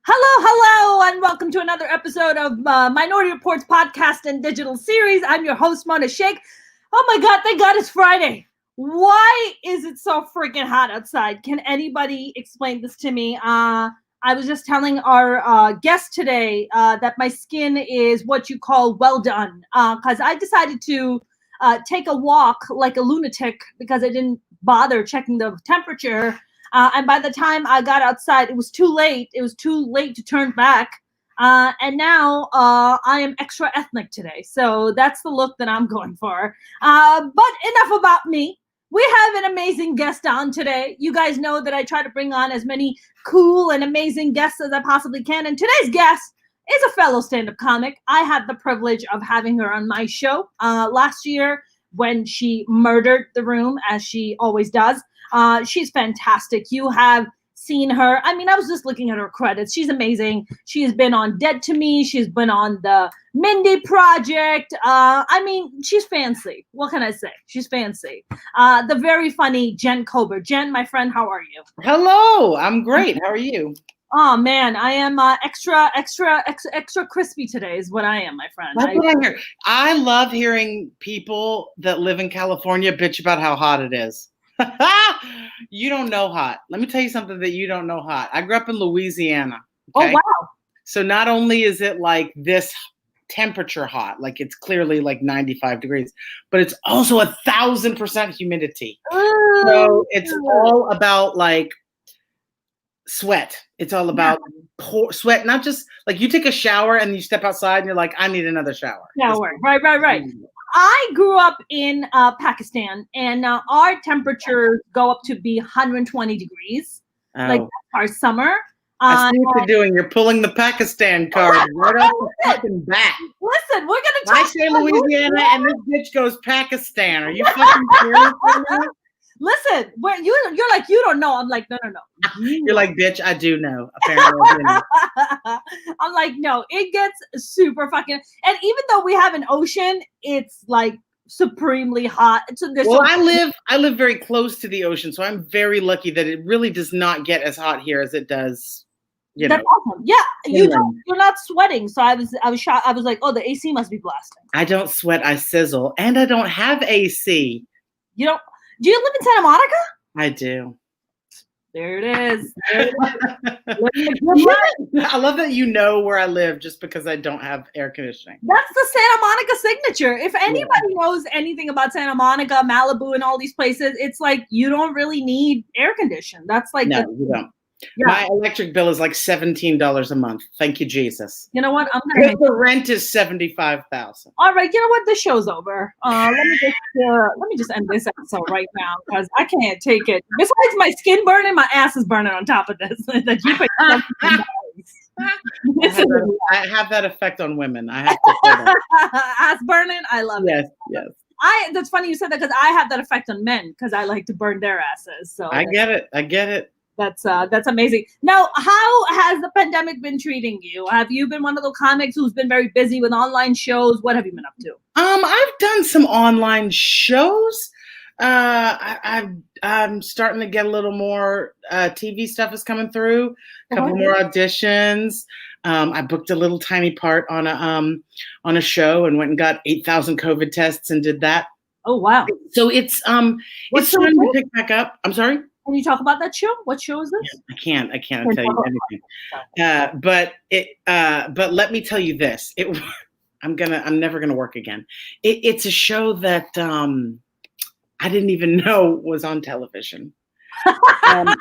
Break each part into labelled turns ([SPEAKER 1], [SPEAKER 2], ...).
[SPEAKER 1] Hello, and welcome to another episode of Minority Reportz podcast and digital series. I'm your host, Mona Shaikh. Oh my God, thank God it's Friday. Why is it so freaking hot outside? Can anybody explain this to me? I was just telling our guest today that my skin is what you call well done, because I decided to take a walk like a lunatic because I didn't bother checking the temperature. And by the time I got outside, it was too late. It was too late to turn back. And now I am extra ethnic today. So that's the look that I'm going for. But enough about me. We have an amazing guest on today. You guys know that I try to bring on as many cool and amazing guests as I possibly can. And today's guest is a fellow stand-up comic. I had the privilege of having her on my show last year when she murdered the room, as she always does. She's fantastic. You have seen her. I mean, I was just looking at her credits. She's amazing. She's been on Dead to Me. She's been on the Mindy Project. I mean, she's fancy. What can I say? She's fancy. The very funny Jen Kober. Jen, my friend, how are you?
[SPEAKER 2] Hello, I'm great. How are you?
[SPEAKER 1] Oh man, I am extra crispy today is what I am, my friend.
[SPEAKER 2] That's what I hear. I love hearing people that live in California bitch about how hot it is. You don't know hot. Let me tell you something that you don't know hot. I grew up in Louisiana. Okay?
[SPEAKER 1] Oh, wow.
[SPEAKER 2] So not only is it like this temperature hot, like it's clearly like 95 degrees, but it's also 1,000% humidity.
[SPEAKER 1] Ooh.
[SPEAKER 2] So it's all about like sweat. It's all about sweat, not just like you take a shower and you step outside and you're like, I need another shower.
[SPEAKER 1] Right. I grew up in Pakistan, and our temperatures go up to be 120 degrees. Like that's our summer.
[SPEAKER 2] I see what you're doing. You're pulling the Pakistan card right off the fucking back.
[SPEAKER 1] Listen, we're gonna talk.
[SPEAKER 2] I say Louisiana, and this bitch goes Pakistan. Are you fucking serious right now?
[SPEAKER 1] Listen, you're like, you don't know. I'm like, no.
[SPEAKER 2] You're like, bitch, I do know. Apparently, I do know.
[SPEAKER 1] I'm like, no, it gets super fucking. And even though we have an ocean, it's like supremely hot. So
[SPEAKER 2] I live very close to the ocean, so I'm very lucky that it really does not get as hot here as it does.
[SPEAKER 1] That's awesome. Yeah, you're not sweating. So I was shocked. I was like, oh, the AC must be blasting.
[SPEAKER 2] I don't sweat. I sizzle, and I don't have AC.
[SPEAKER 1] You don't. Do you live in Santa Monica?
[SPEAKER 2] I do.
[SPEAKER 1] There it is.
[SPEAKER 2] I love that you know where I live just because I don't have air conditioning.
[SPEAKER 1] That's the Santa Monica signature. If anybody knows anything about Santa Monica, Malibu, and all these places, it's like you don't really need air condition. That's like
[SPEAKER 2] you don't. Yeah. My electric bill is like $17 a month. Thank you, Jesus.
[SPEAKER 1] You know what?
[SPEAKER 2] The rent is $75,000.
[SPEAKER 1] All right. You know what? The show's over. Let me just end this episode right now because I can't take it. Besides my skin burning, my ass is burning on top of this.
[SPEAKER 2] I have that effect on women. I have to say that.
[SPEAKER 1] Ass burning. I love it.
[SPEAKER 2] Yes.
[SPEAKER 1] That's funny you said that because I have that effect on men because I like to burn their asses. So
[SPEAKER 2] I get it.
[SPEAKER 1] That's amazing. Now, how has the pandemic been treating you? Have you been one of those comics who's been very busy with online shows? What have you been up to?
[SPEAKER 2] I've done some online shows. I'm starting to get a little more TV stuff is coming through. A couple more auditions. I booked a little tiny part on a show and went and got 8,000 COVID tests and did that.
[SPEAKER 1] Oh wow!
[SPEAKER 2] So it's starting to pick back up. I'm sorry.
[SPEAKER 1] Can you talk about that show? What show is this?
[SPEAKER 2] I can't tell you anything. But let me tell you this. I'm never gonna work again. It's a show that I didn't even know was on television. It's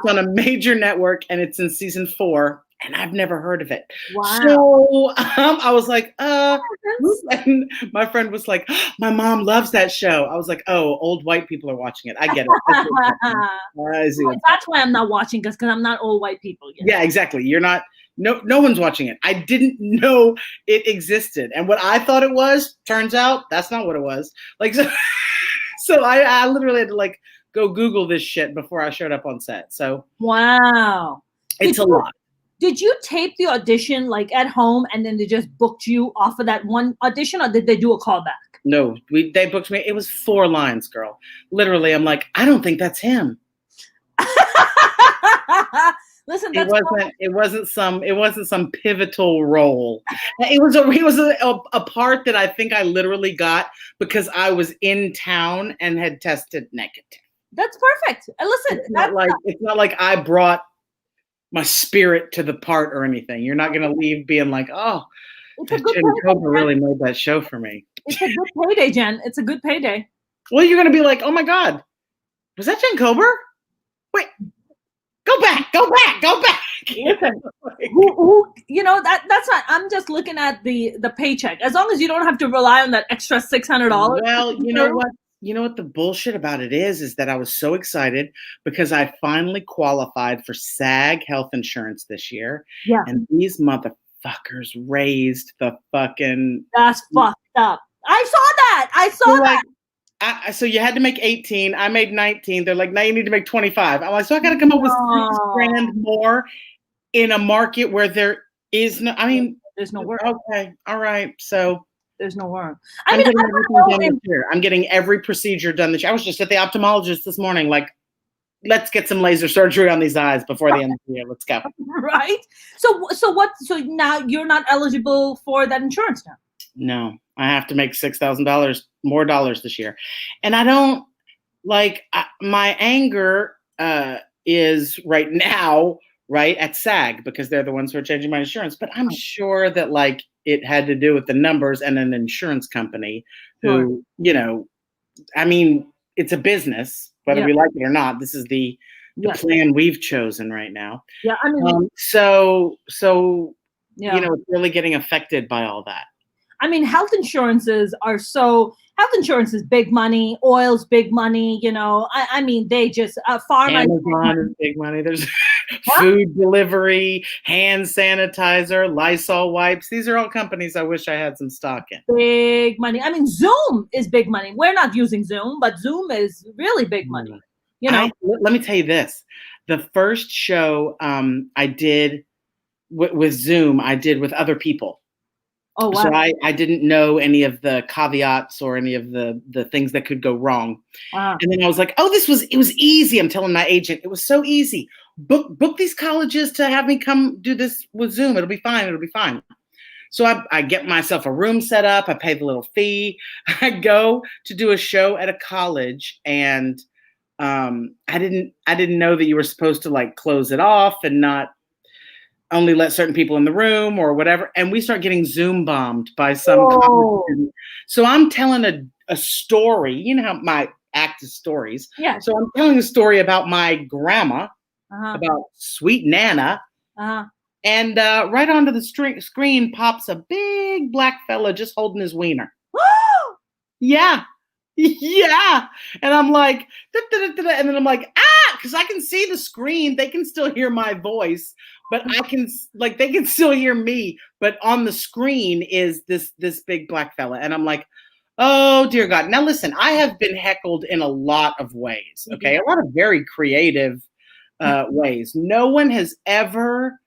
[SPEAKER 2] on a major network and it's in season 4. And I've never heard of it.
[SPEAKER 1] Wow.
[SPEAKER 2] So I was like, and my friend was like, my mom loves that show. I was like, oh, old white people are watching it. I get it.
[SPEAKER 1] That's why I'm not watching because I'm not old white people yet.
[SPEAKER 2] Yeah, exactly. You're not. No one's watching it. I didn't know it existed. And what I thought it was, turns out that's not what it was. Like, so I literally had to like go Google this shit before I showed up on set. So
[SPEAKER 1] wow.
[SPEAKER 2] It's a lot.
[SPEAKER 1] Did you tape the audition like at home and then they just booked you off of that one audition, or did they do a callback?
[SPEAKER 2] No, they booked me. It was 4 lines, girl. Literally, I'm like, I don't think that's him.
[SPEAKER 1] Listen, listen,
[SPEAKER 2] It
[SPEAKER 1] that's
[SPEAKER 2] wasn't. It wasn't some. It wasn't some pivotal role. It was a. It was a part that I think I literally got because I was in town and had tested negative.
[SPEAKER 1] that's perfect. And listen,
[SPEAKER 2] It's not like I brought my spirit to the part or anything. You're not gonna leave being like, oh,
[SPEAKER 1] it's a
[SPEAKER 2] that
[SPEAKER 1] good
[SPEAKER 2] Jen
[SPEAKER 1] payday,
[SPEAKER 2] Cobra really made that show for me.
[SPEAKER 1] It's a good payday, Jen. It's a good payday.
[SPEAKER 2] Well, you're gonna be like, oh my god, was that Jen Cobra? Wait, go back.
[SPEAKER 1] Listen, who that's not. I'm just looking at the paycheck. As long as you don't have to rely on that extra $600.
[SPEAKER 2] Well, you know what? You know what the bullshit about it is that I was so excited because I finally qualified for SAG health insurance this year.
[SPEAKER 1] Yeah.
[SPEAKER 2] And these motherfuckers raised the fucking.
[SPEAKER 1] That's fucked up. I saw that.
[SPEAKER 2] So you had to make 18. I made 19. They're like, now you need to make 25. I'm like, so I got to come up with $6,000 more in a market where there is no. I mean,
[SPEAKER 1] there's no work.
[SPEAKER 2] Okay, all right. So
[SPEAKER 1] there's no work.
[SPEAKER 2] I'm getting everything done this year. I'm getting every procedure done this year. I was just at the ophthalmologist this morning, like, let's get some laser surgery on these eyes before the end of the year. Let's go.
[SPEAKER 1] Right. So now you're not eligible for that insurance now?
[SPEAKER 2] No, I have to make $6,000 more this year. And I don't like my anger is right now, right at SAG because they're the ones who are changing my insurance. But I'm sure that like it had to do with the numbers and an insurance company who, I mean, it's a business, whether we like it or not. This is the plan we've chosen right now.
[SPEAKER 1] Yeah. I mean,
[SPEAKER 2] so it's really getting affected by all that.
[SPEAKER 1] I mean, health insurance is big money. Oil's big money. I mean, they just
[SPEAKER 2] Amazon is big money. There's food delivery, hand sanitizer, Lysol wipes. These are all companies I wish I had some stock in.
[SPEAKER 1] Big money. I mean, Zoom is big money. We're not using Zoom, but Zoom is really big money.
[SPEAKER 2] Let me tell you this. The first show I did with Zoom, I did with other people.
[SPEAKER 1] Oh, wow.
[SPEAKER 2] So I didn't know any of the caveats or any of the things that could go wrong. And then I was like, it was easy. I'm telling my agent, it was so easy. Book these colleges to have me come do this with Zoom. It'll be fine. So I get myself a room set up. I pay the little fee. I go to do a show at a college, and I didn't know that you were supposed to like close it off and not only let certain people in the room or whatever. And we start getting Zoom bombed by some college student. So I'm telling a story. You know how my act is stories.
[SPEAKER 1] Yeah.
[SPEAKER 2] So I'm telling a story about my grandma, about sweet Nana. And right onto the screen pops a big black fella just holding his wiener. Yeah. Yeah. And I'm like, and then I'm like, because I can see the screen. They can still hear my voice, but they can still hear me. But on the screen is this big black fella. And I'm like, oh, dear God. Now, listen, I have been heckled in a lot of ways. Okay. A lot of very creative ways. No one has ever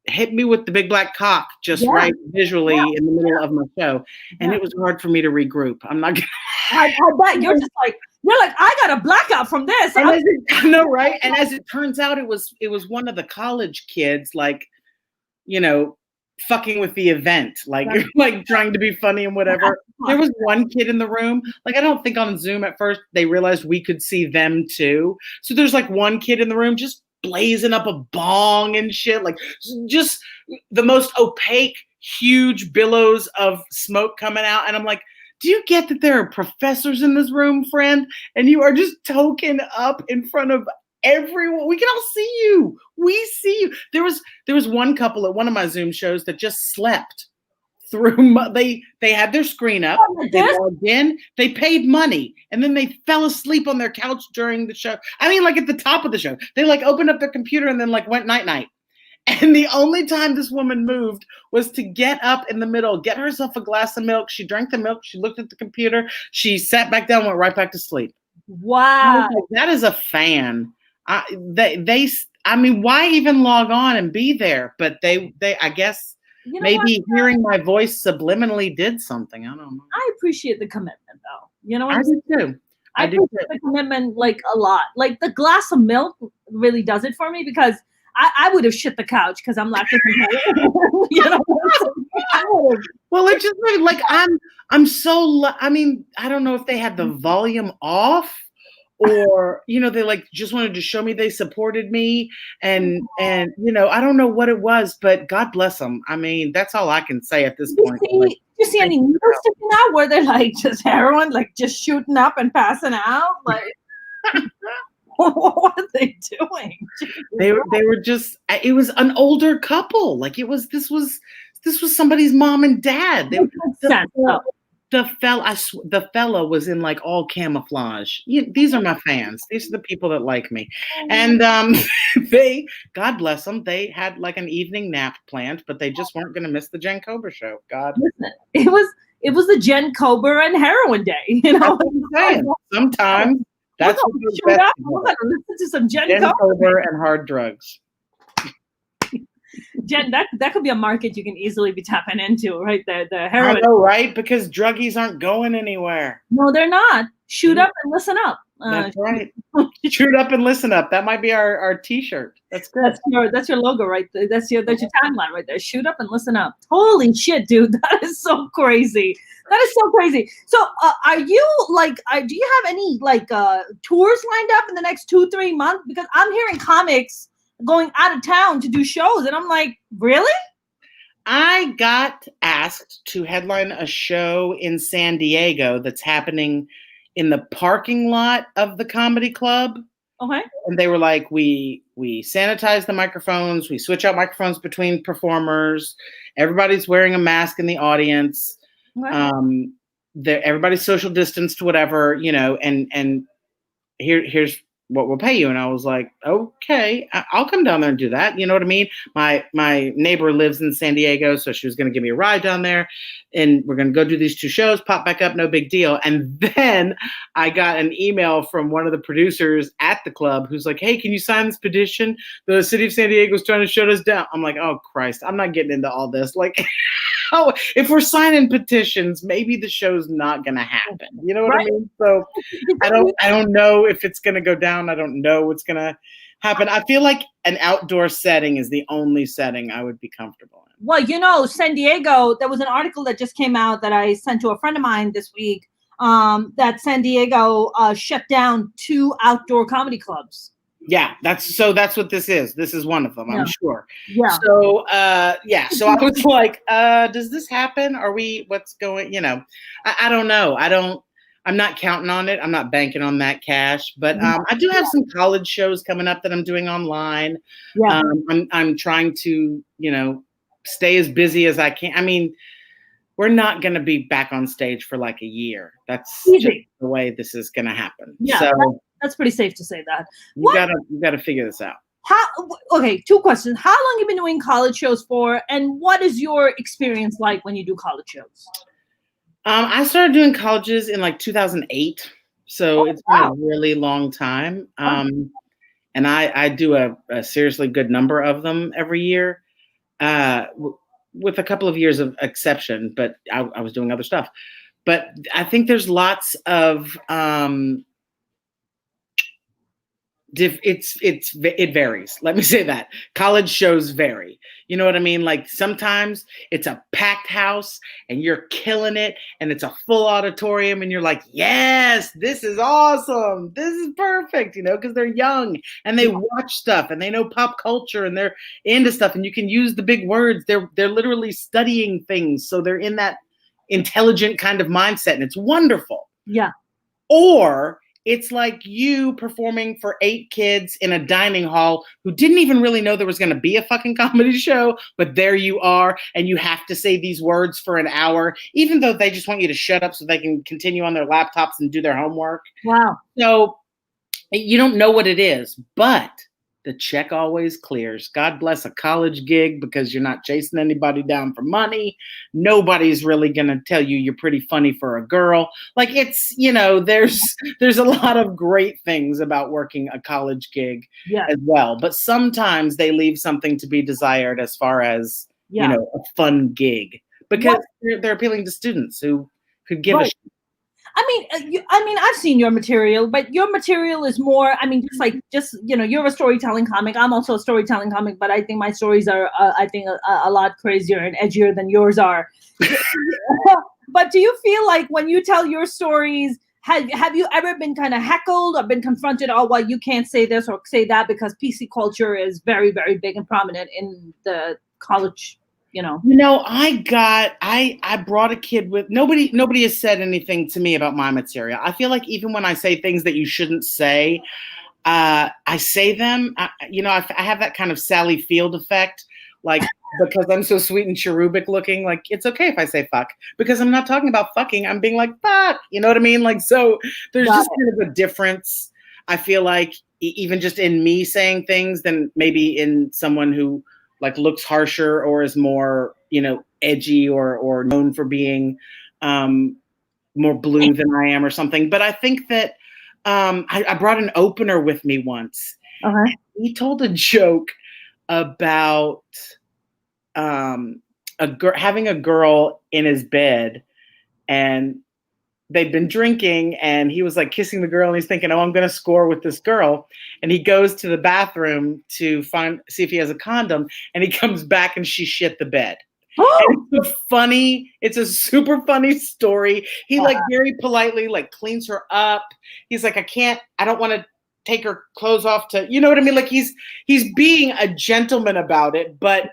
[SPEAKER 2] hit me with the big black cock just right visually in the middle of my show. And it was hard for me to regroup. I'm not gonna
[SPEAKER 1] I bet you're like, I got a blackout from this.
[SPEAKER 2] I know, right? And as it turns out, it was one of the college kids, like, fucking with the event, like trying to be funny and whatever. There was one kid in the room. Like, I don't think on Zoom at first they realized we could see them too. So there's like one kid in the room just blazing up a bong and shit, like just the most opaque, huge billows of smoke coming out. And I'm like, do you get that there are professors in this room, friend? And you are just token up in front of everyone. We can all see you. We see you. There was one couple at one of my Zoom shows that just slept through. They had their screen up. They logged in. They paid money, and then they fell asleep on their couch during the show. I mean, like at the top of the show, they like opened up their computer and then like went night night. And the only time this woman moved was to get up in the middle, get herself a glass of milk. She drank the milk. She looked at the computer. She sat back down, went right back to sleep.
[SPEAKER 1] Wow.
[SPEAKER 2] Like, that is a fan. I mean, why even log on and be there? But they I guess maybe hearing my voice subliminally did something. I don't know.
[SPEAKER 1] I appreciate the commitment, though. You know what
[SPEAKER 2] I do too.
[SPEAKER 1] I appreciate the commitment like a lot. Like the glass of milk really does it for me because I would have shit the couch because I'm lactose intolerant. You know,
[SPEAKER 2] well, it just like I'm so. I mean, I don't know if they had the volume off, or they like just wanted to show me they supported me, and you know, I don't know what it was, but God bless them. I mean, that's all I can say at this point.
[SPEAKER 1] Like, you see any news sticking out where they're like just heroin, like just shooting up and passing out, like? What are they doing?
[SPEAKER 2] They were just. It was an older couple. Like this was somebody's mom and dad. The fella was in like all camouflage. These are my fans. These are the people that like me. And they, God bless them, they had like an evening nap planned, but they just weren't going to miss the Jen Kober show. God,
[SPEAKER 1] listen, it was the Jen Kober and heroin day. You know,
[SPEAKER 2] sometimes that's what
[SPEAKER 1] we're gonna listen to some Jen
[SPEAKER 2] Kober and hard drugs.
[SPEAKER 1] Jen, that could be a market you can easily be tapping into, right there. The heroin.
[SPEAKER 2] I know, right? Because druggies aren't going anywhere.
[SPEAKER 1] No, they're not. Shoot up and listen up.
[SPEAKER 2] That's right. Shoot up and listen up. That might be our T-shirt. That's good.
[SPEAKER 1] That's your logo, right? That's your tagline right there. Shoot up and listen up. Holy shit, dude! That is so crazy. That is so crazy. So, are you like? Do you have any like tours lined up in the next 2-3 months? Because I'm hearing comics going out of town to do shows, and I'm like, really?
[SPEAKER 2] I got asked to headline a show in San Diego that's happening in the parking lot of the comedy club.
[SPEAKER 1] Okay.
[SPEAKER 2] And they were like, we sanitize the microphones, we switch out microphones between performers, everybody's wearing a mask in the audience. Okay. Everybody's social distanced, whatever, and here's what we'll pay you. And I was like, okay, I'll come down there and do that. You know what I mean? My neighbor lives in San Diego, so she was going to give me a ride down there, and we're going to go do these 2 shows, pop back up, no big deal. And then I got an email from one of the producers at the club who's like, hey, can you sign this petition? The city of San Diego is trying to shut us down. I'm like, oh Christ, I'm not getting into all this. Like, oh, if we're signing petitions, maybe the show's not going to happen. You know what I mean? So I don't know if it's going to go down. I don't know what's going to happen. I feel like an outdoor setting is the only setting I would be comfortable in.
[SPEAKER 1] Well, San Diego, there was an article that just came out that I sent to a friend of mine this week, that San Diego shut down 2 outdoor comedy clubs.
[SPEAKER 2] Yeah, that's what this is. This is one of them, I'm sure.
[SPEAKER 1] Yeah.
[SPEAKER 2] So, so I was like, does this happen? What's going, I don't know. I'm not counting on it. I'm not banking on that cash, but I do have some college shows coming up that I'm doing online. Yeah. I'm trying to, stay as busy as I can. I mean, we're not going to be back on stage for like a year. That's just the way this is going to happen.
[SPEAKER 1] Yeah. So, that's pretty safe to say that.
[SPEAKER 2] You gotta figure this out.
[SPEAKER 1] Okay, 2 questions. How long have you been doing college shows for, and what is your experience like when you do college shows?
[SPEAKER 2] I started doing colleges in like 2008, so it's been a really long time. And I do a seriously good number of them every year, with a couple of years of exception. But I was doing other stuff. But I think there's lots of it varies. Let me say that. College shows vary. You know what I mean? Like sometimes it's a packed house and you're killing it and it's a full auditorium and you're like, yes, this is awesome. This is perfect, because they're young and they watch stuff and they know pop culture and they're into stuff and you can use the big words. They're literally studying things. So they're in that intelligent kind of mindset and it's wonderful.
[SPEAKER 1] Yeah.
[SPEAKER 2] Or it's like you performing for 8 kids in a dining hall who didn't even really know there was going to be a fucking comedy show, but there you are, and you have to say these words for an hour, even though they just want you to shut up so they can continue on their laptops and do their homework.
[SPEAKER 1] Wow.
[SPEAKER 2] So you don't know what it is, but the check always clears. God bless a college gig because you're not chasing anybody down for money. Nobody's really going to tell you you're pretty funny for a girl. Like it's, there's a lot of great things about working a college gig as well. But sometimes they leave something to be desired as far as, a fun gig because they're appealing to students who could give a shit.
[SPEAKER 1] I mean, I've seen your material, but your material is more. I mean, you're a storytelling comic. I'm also a storytelling comic, but I think my stories are, I think, a lot crazier and edgier than yours are. But do you feel like when you tell your stories, have you ever been kind of heckled or been confronted? Oh, well, you can't say this or say that because PC culture is very, very big and prominent in the college.
[SPEAKER 2] I brought a kid with nobody has said anything to me about my material. I feel like even when I say things that you shouldn't say, I say them. I have that kind of Sally Field effect, like because I'm so sweet and cherubic looking. Like it's okay if I say fuck because I'm not talking about fucking. I'm being like fuck. You know what I mean? Like so, there's just kind of a difference. I feel like even just in me saying things than maybe in someone who like looks harsher or is more, edgy or known for being more blue than I am or something. But I think that I brought an opener with me once.
[SPEAKER 1] Uh-huh.
[SPEAKER 2] He told a joke about having a girl in his bed, and they'd been drinking, and he was like kissing the girl, and he's thinking, oh, I'm going to score with this girl. And he goes to the bathroom to see if he has a condom, and he comes back and she shit the bed. It's a super funny story. He like very politely like cleans her up. He's like, I don't want to take her clothes off to, you know what I mean? Like he's being a gentleman about it, but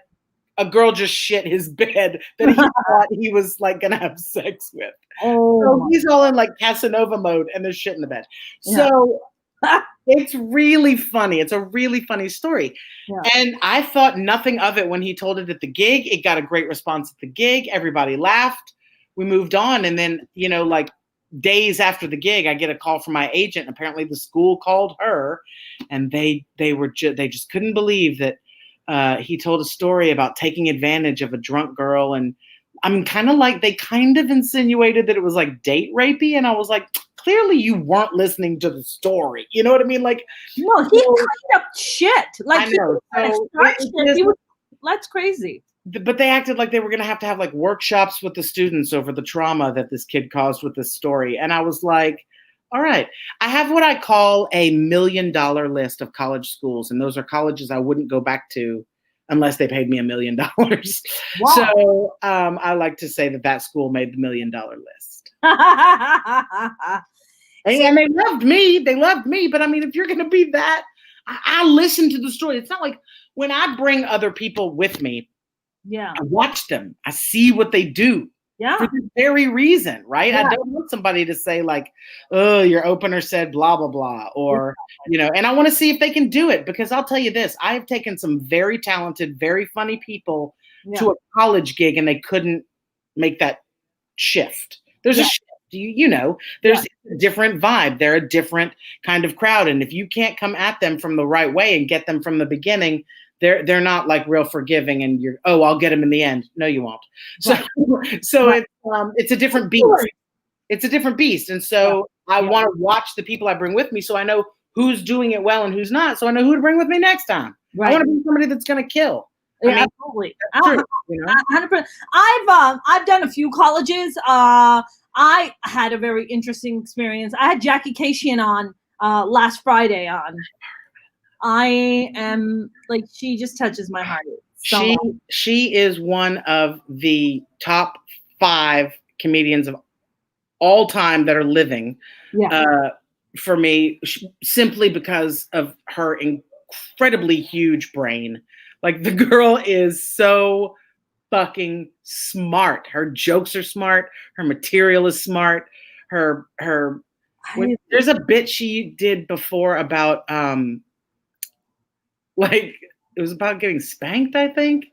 [SPEAKER 2] a girl just shit his bed that he thought he was like gonna have sex with. So he's all in like Casanova mode, and there's shit in the bed. So it's really funny. It's a really funny story. Yeah. And I thought nothing of it when he told it at the gig. It got a great response at the gig. Everybody laughed. We moved on. And then, like days after the gig, I get a call from my agent. Apparently the school called her, and they just couldn't believe that he told a story about taking advantage of a drunk girl. And I'm kind of like, they kind of insinuated that it was like date rapey. And I was like, clearly you weren't listening to the story. You know what I mean? Like,
[SPEAKER 1] no, he kind of shit. Like, I know. That's crazy.
[SPEAKER 2] But they acted like they were going to have like workshops with the students over the trauma that this kid caused with this story. And I was like, all right, I have what I call a $1 million list of college schools. And those are colleges I wouldn't go back to unless they paid me $1 million. Wow. So I like to say that school made the $1 million list. And they loved me. But I mean, if you're going to be that, I listen to the story. It's not like when I bring other people with me, I watch them. I see what they do. Yeah. For this very reason, right? Yeah. I don't want somebody to say like, oh, your opener said blah, blah, blah. Or, and I want to see if they can do it, because I'll tell you this, I've taken some very talented, very funny people to a college gig and they couldn't make that shift. There's a shift, there's a different vibe. They're a different kind of crowd. And if you can't come at them from the right way and get them from the beginning, they're not like real forgiving, and I'll get them in the end. No, you won't. So it's a different beast. It's a different beast. And so I want to watch the people I bring with me, so I know who's doing it well and who's not. So I know who to bring with me next time. Right. I want to bring somebody that's going to kill.
[SPEAKER 1] Yeah, absolutely. 100%. I've done a few colleges. I had a very interesting experience. I had Jackie Cation on last Friday on. I am like, she just touches my heart.
[SPEAKER 2] She is one of the top 5 comedians of all time that are living. For me, simply because of her incredibly huge brain. Like, the girl is so fucking smart. Her jokes are smart. Her material is smart. There's a bit she did before about like, it was about getting spanked, I think,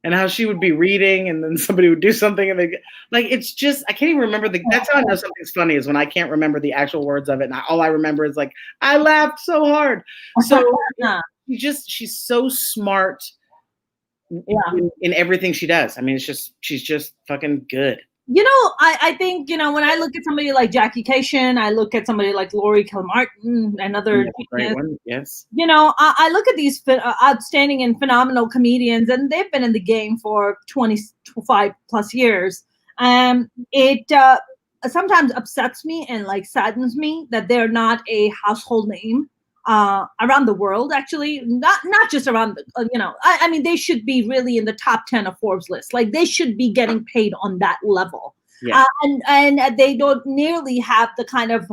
[SPEAKER 2] and how she would be reading and then somebody would do something and it's just, I can't even remember that's how I know something's funny, is when I can't remember the actual words of it. And all I remember is like, I laughed so hard. So she's so smart in everyththing she does. I mean, she's just fucking good.
[SPEAKER 1] I think, when I look at somebody like Jackie Cation, I look at somebody like Laurie Kilmartin, another
[SPEAKER 2] great one. Yes.
[SPEAKER 1] I look at these outstanding and phenomenal comedians, and they've been in the game for 25 plus years. sometimes upsets me and like saddens me that they're not a household name around the world. Actually, not just around the, I mean, they should be really in the top 10 of Forbes list. Like they should be getting paid on that level.
[SPEAKER 2] Yeah.
[SPEAKER 1] And they don't nearly have the kind of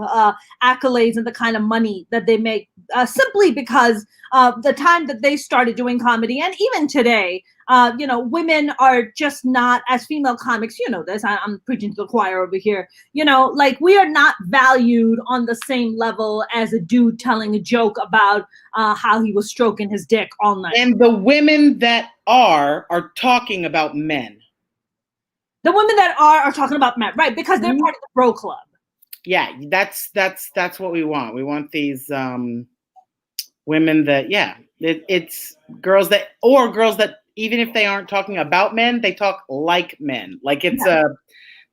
[SPEAKER 1] accolades and the kind of money that they make simply because the time that they started doing comedy, and even today, women are just not, as female comics, you know this, I'm preaching to the choir over here, like we are not valued on the same level as a dude telling a joke about how he was stroking his dick all night.
[SPEAKER 2] And the women that are talking about men.
[SPEAKER 1] The women that are talking about men, right? Because they're part of the bro club.
[SPEAKER 2] Yeah, that's what we want. We want these women that, it's girls that even if they aren't talking about men, they talk like men. Like it's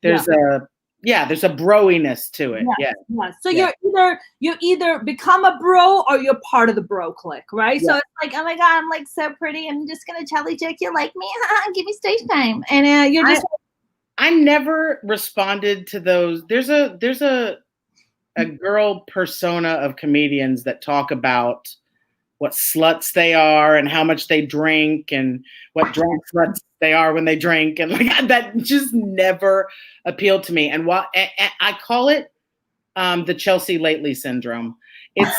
[SPEAKER 2] there's a broiness to it.
[SPEAKER 1] Yes. So you either become a bro or you're part of the bro clique, right? So it's like, oh my God, I'm like so pretty. I'm just gonna jelly check you like me. Give me stage time, and you're just.
[SPEAKER 2] I never responded to those. There's a girl persona of comedians that talk about what sluts they are and how much they drink and what drunk sluts they are when they drink, and like that just never appealed to me. And I call it the Chelsea Lately syndrome. It's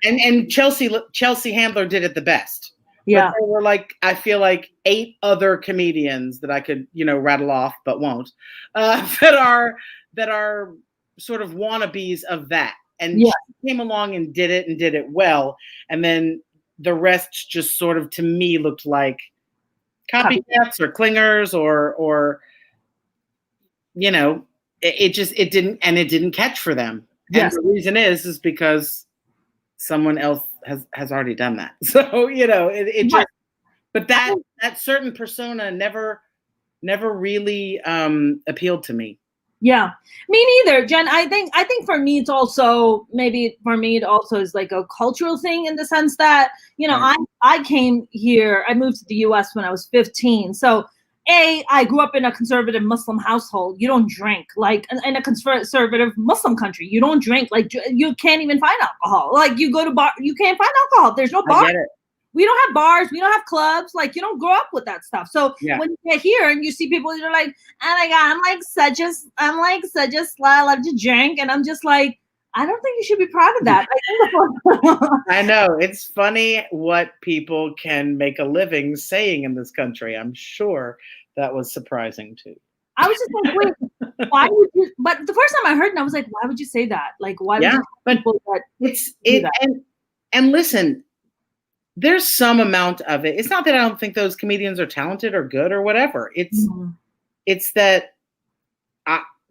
[SPEAKER 2] and Chelsea Handler did it the best.
[SPEAKER 1] Yeah.
[SPEAKER 2] But there were like, I feel like 8 other comedians that I could, rattle off, but won't, that are sort of wannabes of that. And she came along and did it well. And then the rest just sort of, to me, looked like copycats or clingers or it didn't catch for them.
[SPEAKER 1] Yes.
[SPEAKER 2] And the reason is because someone else has already done that. So, it just, but that certain persona never really appealed to me.
[SPEAKER 1] Yeah, me neither, Jen. I think for me, it's also, maybe for me, it also is like a cultural thing in the sense that, I came here, I moved to the US when I was 15. So I grew up in a conservative Muslim household. You don't drink, like in a conservative Muslim country. You don't drink, like you can't even find alcohol. Like you go to bar, you can't find alcohol. There's no bar. We don't have bars. We don't have clubs. Like you don't grow up with that stuff. So when you get here and you see people, you're like, oh my God, I'm like such a slut. I love to drink, and I'm just like, I don't think you should be proud of that.
[SPEAKER 2] I know. It's funny what people can make a living saying in this country. I'm sure that was surprising too.
[SPEAKER 1] I was just like, wait, why would you? But the first time I heard it, I was like, why would you say that? Like, why would you tell people that?
[SPEAKER 2] And listen, there's some amount of it. It's not that I don't think those comedians are talented or good or whatever. It's that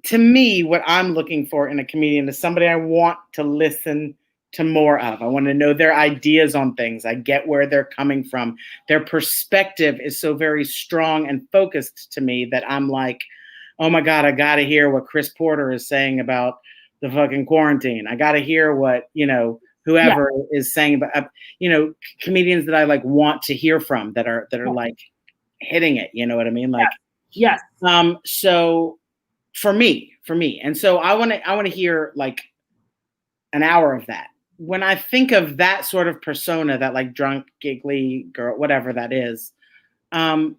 [SPEAKER 2] to me, what I'm looking for in a comedian is somebody I want to listen to more of. I want to know their ideas on things. I get where they're coming from. Their perspective is so very strong and focused to me that I'm like, oh my God, I got to hear what Chris Porter is saying about the fucking quarantine. I got to hear what, whoever is saying about, comedians that I like want to hear from that are like hitting it. You know what I mean? Like,
[SPEAKER 1] yes.
[SPEAKER 2] So for me. And so I want to hear like an hour of that. When I think of that sort of persona, that like drunk, giggly girl, whatever that is, some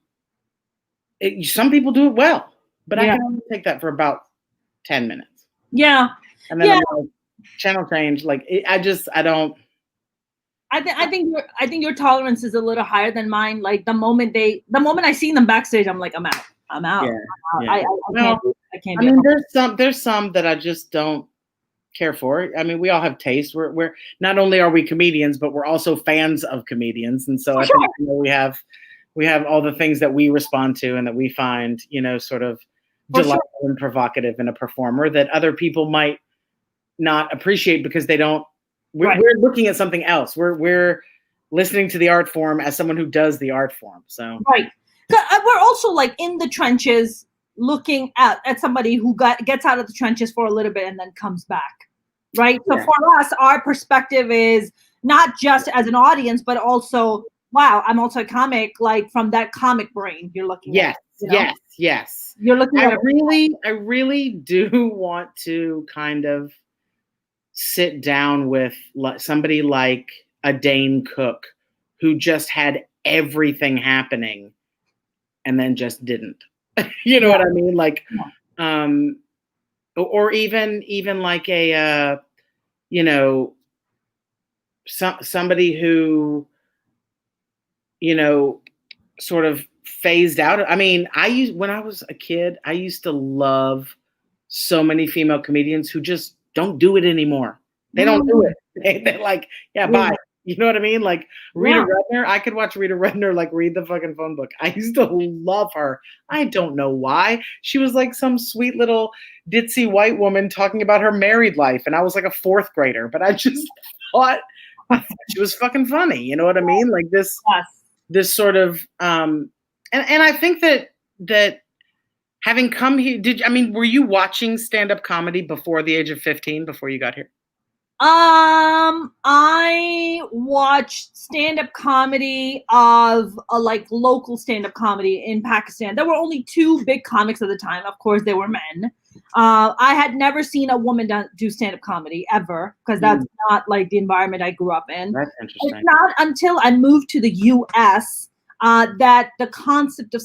[SPEAKER 2] people do it well, but I can only take that for about 10 minutes.
[SPEAKER 1] Yeah.
[SPEAKER 2] And then I'm like, channel change. Like I don't.
[SPEAKER 1] I think your tolerance is a little higher than mine. Like the moment I see them backstage, I'm like, I'm out.
[SPEAKER 2] Yeah.
[SPEAKER 1] I can't.
[SPEAKER 2] I mean, there's some that I just don't care for. I mean, we all have taste. We're not only are we comedians, but we're also fans of comedians, and so I think we have all the things that we respond to and that we find, sort of delightful and provocative in a performer that other people might not appreciate because they don't. We're looking at something else. We're listening to the art form as someone who does the art form. So
[SPEAKER 1] we're also like in the trenches, looking at somebody who gets out of the trenches for a little bit and then comes back, right? So for us, our perspective is not just as an audience, but also, wow, I'm also a comic, like from that comic brain you're looking at.
[SPEAKER 2] Yes, yes.
[SPEAKER 1] You're looking at
[SPEAKER 2] I really do want to kind of sit down with somebody like a Dane Cook who just had everything happening and then just didn't. You know what I mean? Like, or even like a somebody who sort of phased out. I mean, when I was a kid, I used to love so many female comedians who just don't do it anymore. They don't do it. They're like, yeah, bye. You know what I mean? Like Rita Redner, I could watch Rita Redner like read the fucking phone book. I used to love her. I don't know why. She was like some sweet little ditzy white woman talking about her married life, and I was like a fourth grader, but I thought she was fucking funny. You know what I mean? Like this sort of and I think that having come here, were you watching stand-up comedy before the age of 15 before you got here?
[SPEAKER 1] I watched stand-up comedy of like local stand-up comedy in Pakistan. There were only 2 big comics at the time. Of course, they were men. I had never seen a woman do stand-up comedy ever because that's not like the environment I grew up in.
[SPEAKER 2] That's interesting.
[SPEAKER 1] It's not until I moved to the U.S. That the concept of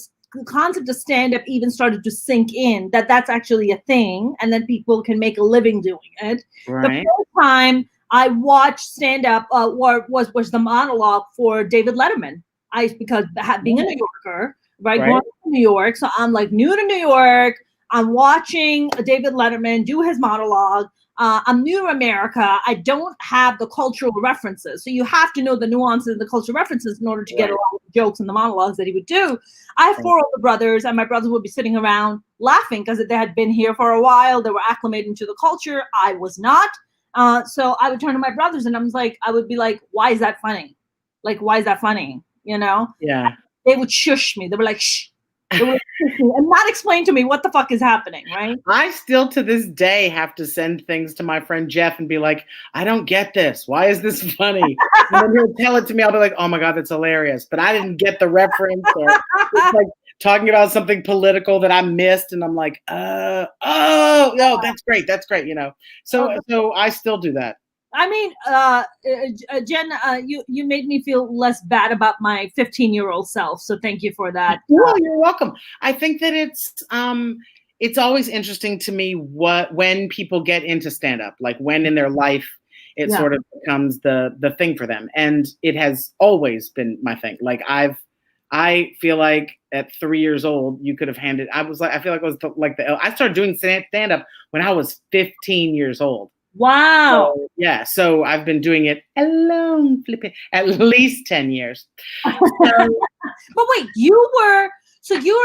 [SPEAKER 1] stand-up even started to sink in, that that's actually a thing and that people can make a living doing it.
[SPEAKER 2] Right.
[SPEAKER 1] The first time I watched stand-up was the monologue for David Letterman. Because being a New Yorker, right? Going to New York, so I'm like new to New York. I'm watching David Letterman do his monologue. I'm new to America. I don't have the cultural references. So you have to know the nuances and the cultural references in order to get a lot of the jokes and the monologues that he would do. I have 4 older brothers, and my brothers would be sitting around laughing because they had been here for a while. They were acclimated to the culture. I was not. So I would turn to my brothers and I would be like, why is that funny? Like, why is that funny? You know?
[SPEAKER 2] Yeah.
[SPEAKER 1] They would shush me. They were like, shh. And not explain to me what the fuck is happening, right?
[SPEAKER 2] I still to this day have to send things to my friend Jeff and be like, I don't get this. Why is this funny? And then he'll tell it to me. I'll be like, oh my God, that's hilarious. But I didn't get the reference. Or it's like talking about something political that I missed. And I'm like, no, that's great. That's great. So I still do that.
[SPEAKER 1] I mean, Jen, you made me feel less bad about my 15-year-old self. So thank you for that.
[SPEAKER 2] Well, you're welcome. I think that it's always interesting to me when people get into stand-up, like when in their life it sort of becomes the thing for them. And it has always been my thing. Like I feel like at 3 years old, you could have handed. I feel like I was I started doing stand-up when I was 15 years old.
[SPEAKER 1] Wow.
[SPEAKER 2] So I've been doing it alone, flipping at least 10 years.
[SPEAKER 1] But wait, you were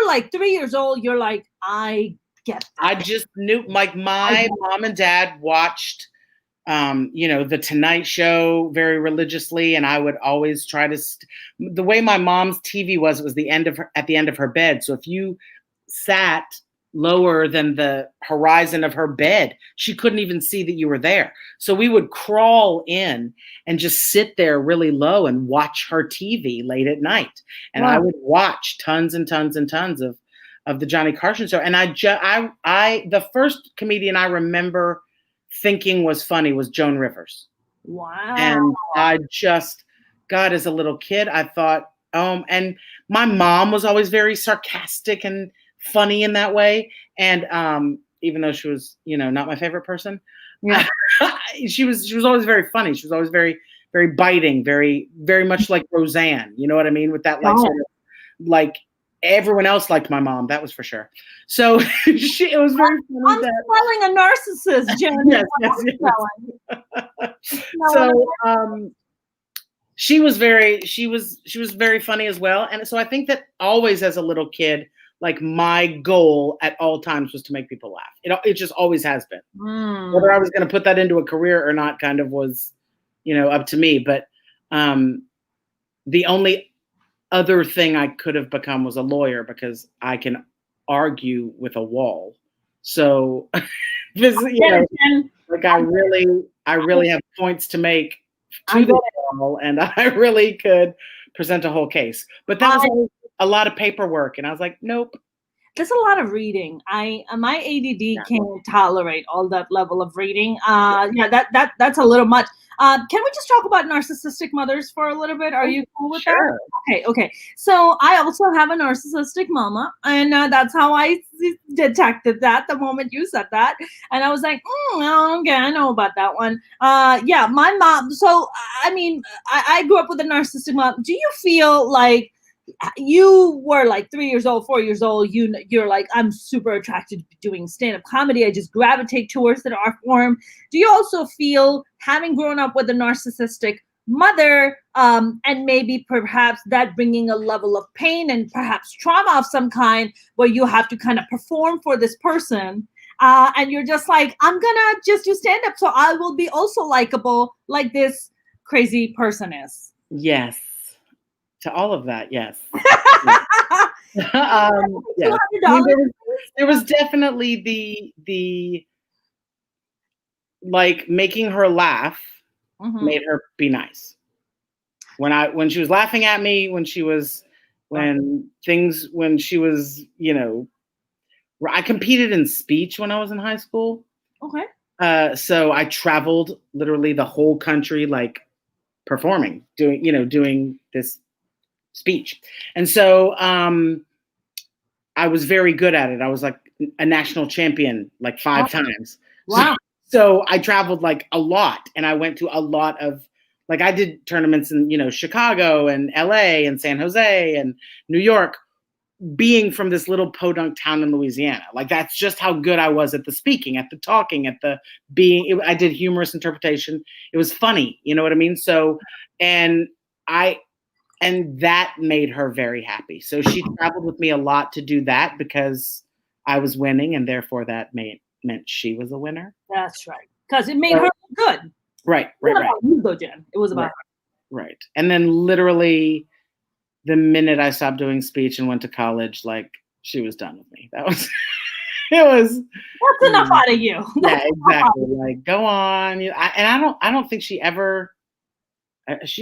[SPEAKER 1] like 3 years old. You're like, I get that.
[SPEAKER 2] I just knew, like, my mom and dad watched, The Tonight Show very religiously, and I would always try to. The way my mom's TV was, it was at the end of her bed. So if you sat lower than the horizon of her bed, she couldn't even see that you were there. So we would crawl in and just sit there really low and watch her TV late at night. And I would watch tons and tons and tons of the Johnny Carson show. And the first comedian I remember thinking was funny was Joan Rivers.
[SPEAKER 1] Wow.
[SPEAKER 2] And God, as a little kid, I thought, and my mom was always very sarcastic and funny in that way. And even though she was, not my favorite person, she was always very funny. She was always very, very biting, very, very much like Roseanne. You know what I mean? With that, sort of, like, everyone else liked my mom. That was for sure. So it was very funny.
[SPEAKER 1] I'm smelling a narcissist, Jen.
[SPEAKER 2] Yes. So she was very funny as well. And so I think that always as a little kid, like, my goal at all times was to make people laugh. It just always has been. Whether I was going to put that into a career or not kind of was, up to me. But the only other thing I could have become was a lawyer, because I can argue with a wall. So this, like, I really have points to make to the wall, and I really could present a whole case. But that was a lot of paperwork, and I was like, nope.
[SPEAKER 1] There's a lot of reading. My ADD can't tolerate all that level of reading. Yeah, that's a little much. Can we just talk about narcissistic mothers for a little bit? Are you cool with that? Okay. So I also have a narcissistic mama, and that's how I detected that the moment you said that, and I was like, okay, I know about that one. Yeah, my mom. So I mean, I grew up with a narcissistic mom. Do you feel like you were like 3 years old, 4 years old, you're like, I'm super attracted to doing stand-up comedy. I just gravitate towards the art form. Do you also feel, having grown up with a narcissistic mother, and maybe perhaps that bringing a level of pain and perhaps trauma of some kind, where you have to kind of perform for this person, and you're just like, I'm gonna just do stand-up so I will be also likable like this crazy person is?
[SPEAKER 2] Yes. To all of that, yes. Yes.
[SPEAKER 1] $200.
[SPEAKER 2] There was definitely the like making her laugh made her be nice. When she was laughing at me, when she was, you know, I competed in speech when I was in high school.
[SPEAKER 1] Okay.
[SPEAKER 2] So I traveled literally the whole country, like performing, doing this speech. And so I was very good at it. I was like a national champion like 5 times.
[SPEAKER 1] Wow.
[SPEAKER 2] So I traveled like a lot, and I went to a lot of, like, I did tournaments in, Chicago and LA and San Jose and New York, being from this little podunk town in Louisiana. Like, that's just how good I was at the speaking, at the talking, at the being. I did humorous interpretation. It was funny. You know what I mean? So, and that made her very happy. So she traveled with me a lot to do that because I was winning, and therefore that meant she was a winner.
[SPEAKER 1] That's right. Because it made her look good.
[SPEAKER 2] Right.
[SPEAKER 1] It was about you, though, Jen. It was about her.
[SPEAKER 2] Right. And then literally the minute I stopped doing speech and went to college, like, she was done with me. That was, it was.
[SPEAKER 1] That's enough out of you.
[SPEAKER 2] Yeah, exactly. Like, go on. I don't think she's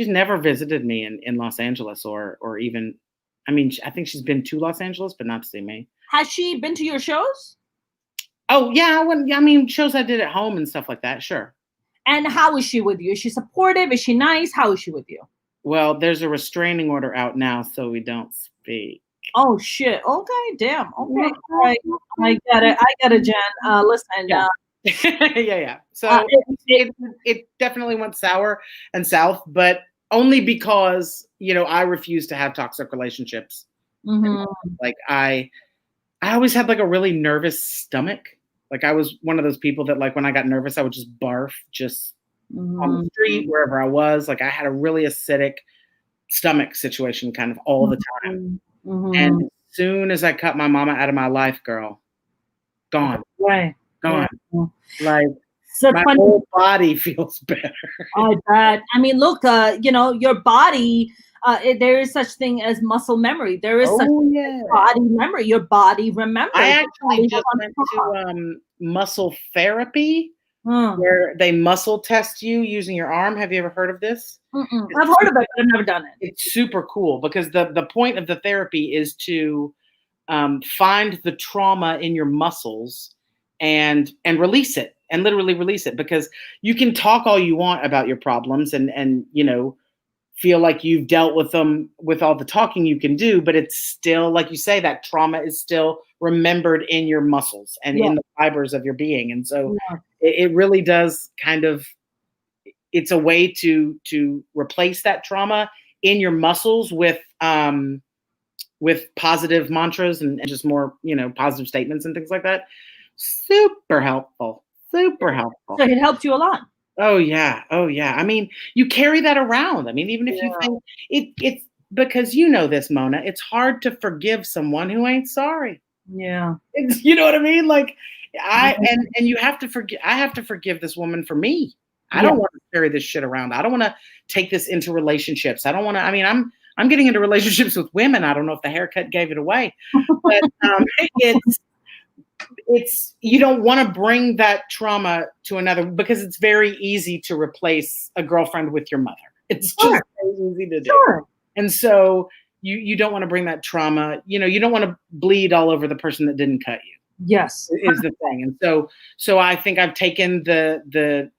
[SPEAKER 2] never visited me in Los Angeles or even, I think she's been to Los Angeles, but not to see me.
[SPEAKER 1] Has she been to your shows?
[SPEAKER 2] Oh, yeah. Shows I did at home and stuff like that. Sure.
[SPEAKER 1] And how is she with you? Is she supportive? Is she nice? How is she with you?
[SPEAKER 2] Well, there's a restraining order out now, so we don't speak.
[SPEAKER 1] Oh, shit. Okay, damn. Okay. Right. I get it, Jen. Listen.
[SPEAKER 2] Yeah. Yeah. So it definitely went sour and south, but only because, I refuse to have toxic relationships.
[SPEAKER 1] Mm-hmm.
[SPEAKER 2] Like, I always had like a really nervous stomach. Like, I was one of those people that, like, when I got nervous, I would just barf just on the street, wherever I was. Like, I had a really acidic stomach situation kind of all the time.
[SPEAKER 1] Mm-hmm.
[SPEAKER 2] And as soon as I cut my mama out of my life, girl, gone.
[SPEAKER 1] Right.
[SPEAKER 2] Gone. Yeah. Like,
[SPEAKER 1] so
[SPEAKER 2] my whole body feels better.
[SPEAKER 1] I bet. Look, your body, there is such thing as muscle memory. There is such body memory. Your body remembers.
[SPEAKER 2] I actually just went to muscle therapy, where they muscle test you using your arm. Have you ever heard of this?
[SPEAKER 1] I've heard of it, but I've never done it.
[SPEAKER 2] It's super cool because the point of the therapy is to find the trauma in your muscles and release it, and literally release it, because you can talk all you want about your problems and feel like you've dealt with them with all the talking you can do, but it's still, like you say, that trauma is still remembered in your muscles and in the fibers of your being. And so it really does kind of, it's a way to replace that trauma in your muscles with positive mantras and just more, positive statements and things like that. Super helpful. Super helpful.
[SPEAKER 1] So it helped you a lot.
[SPEAKER 2] Oh yeah. You carry that around. Even if you think it's because this, Mona, it's hard to forgive someone who ain't sorry.
[SPEAKER 1] Yeah.
[SPEAKER 2] You know what I mean? Like, and you have to forgive. I have to forgive this woman for me. I don't want to carry this shit around. I don't want to take this into relationships. I don't want to. I'm getting into relationships with women. I don't know if the haircut gave it away, but it's you don't want to bring that trauma to another, because it's very easy to replace a girlfriend with your mother. It's just very easy to do. And so you don't want to bring that trauma. You don't want to bleed all over the person that didn't cut you.
[SPEAKER 1] Yes,
[SPEAKER 2] is the thing. And so I think I've taken the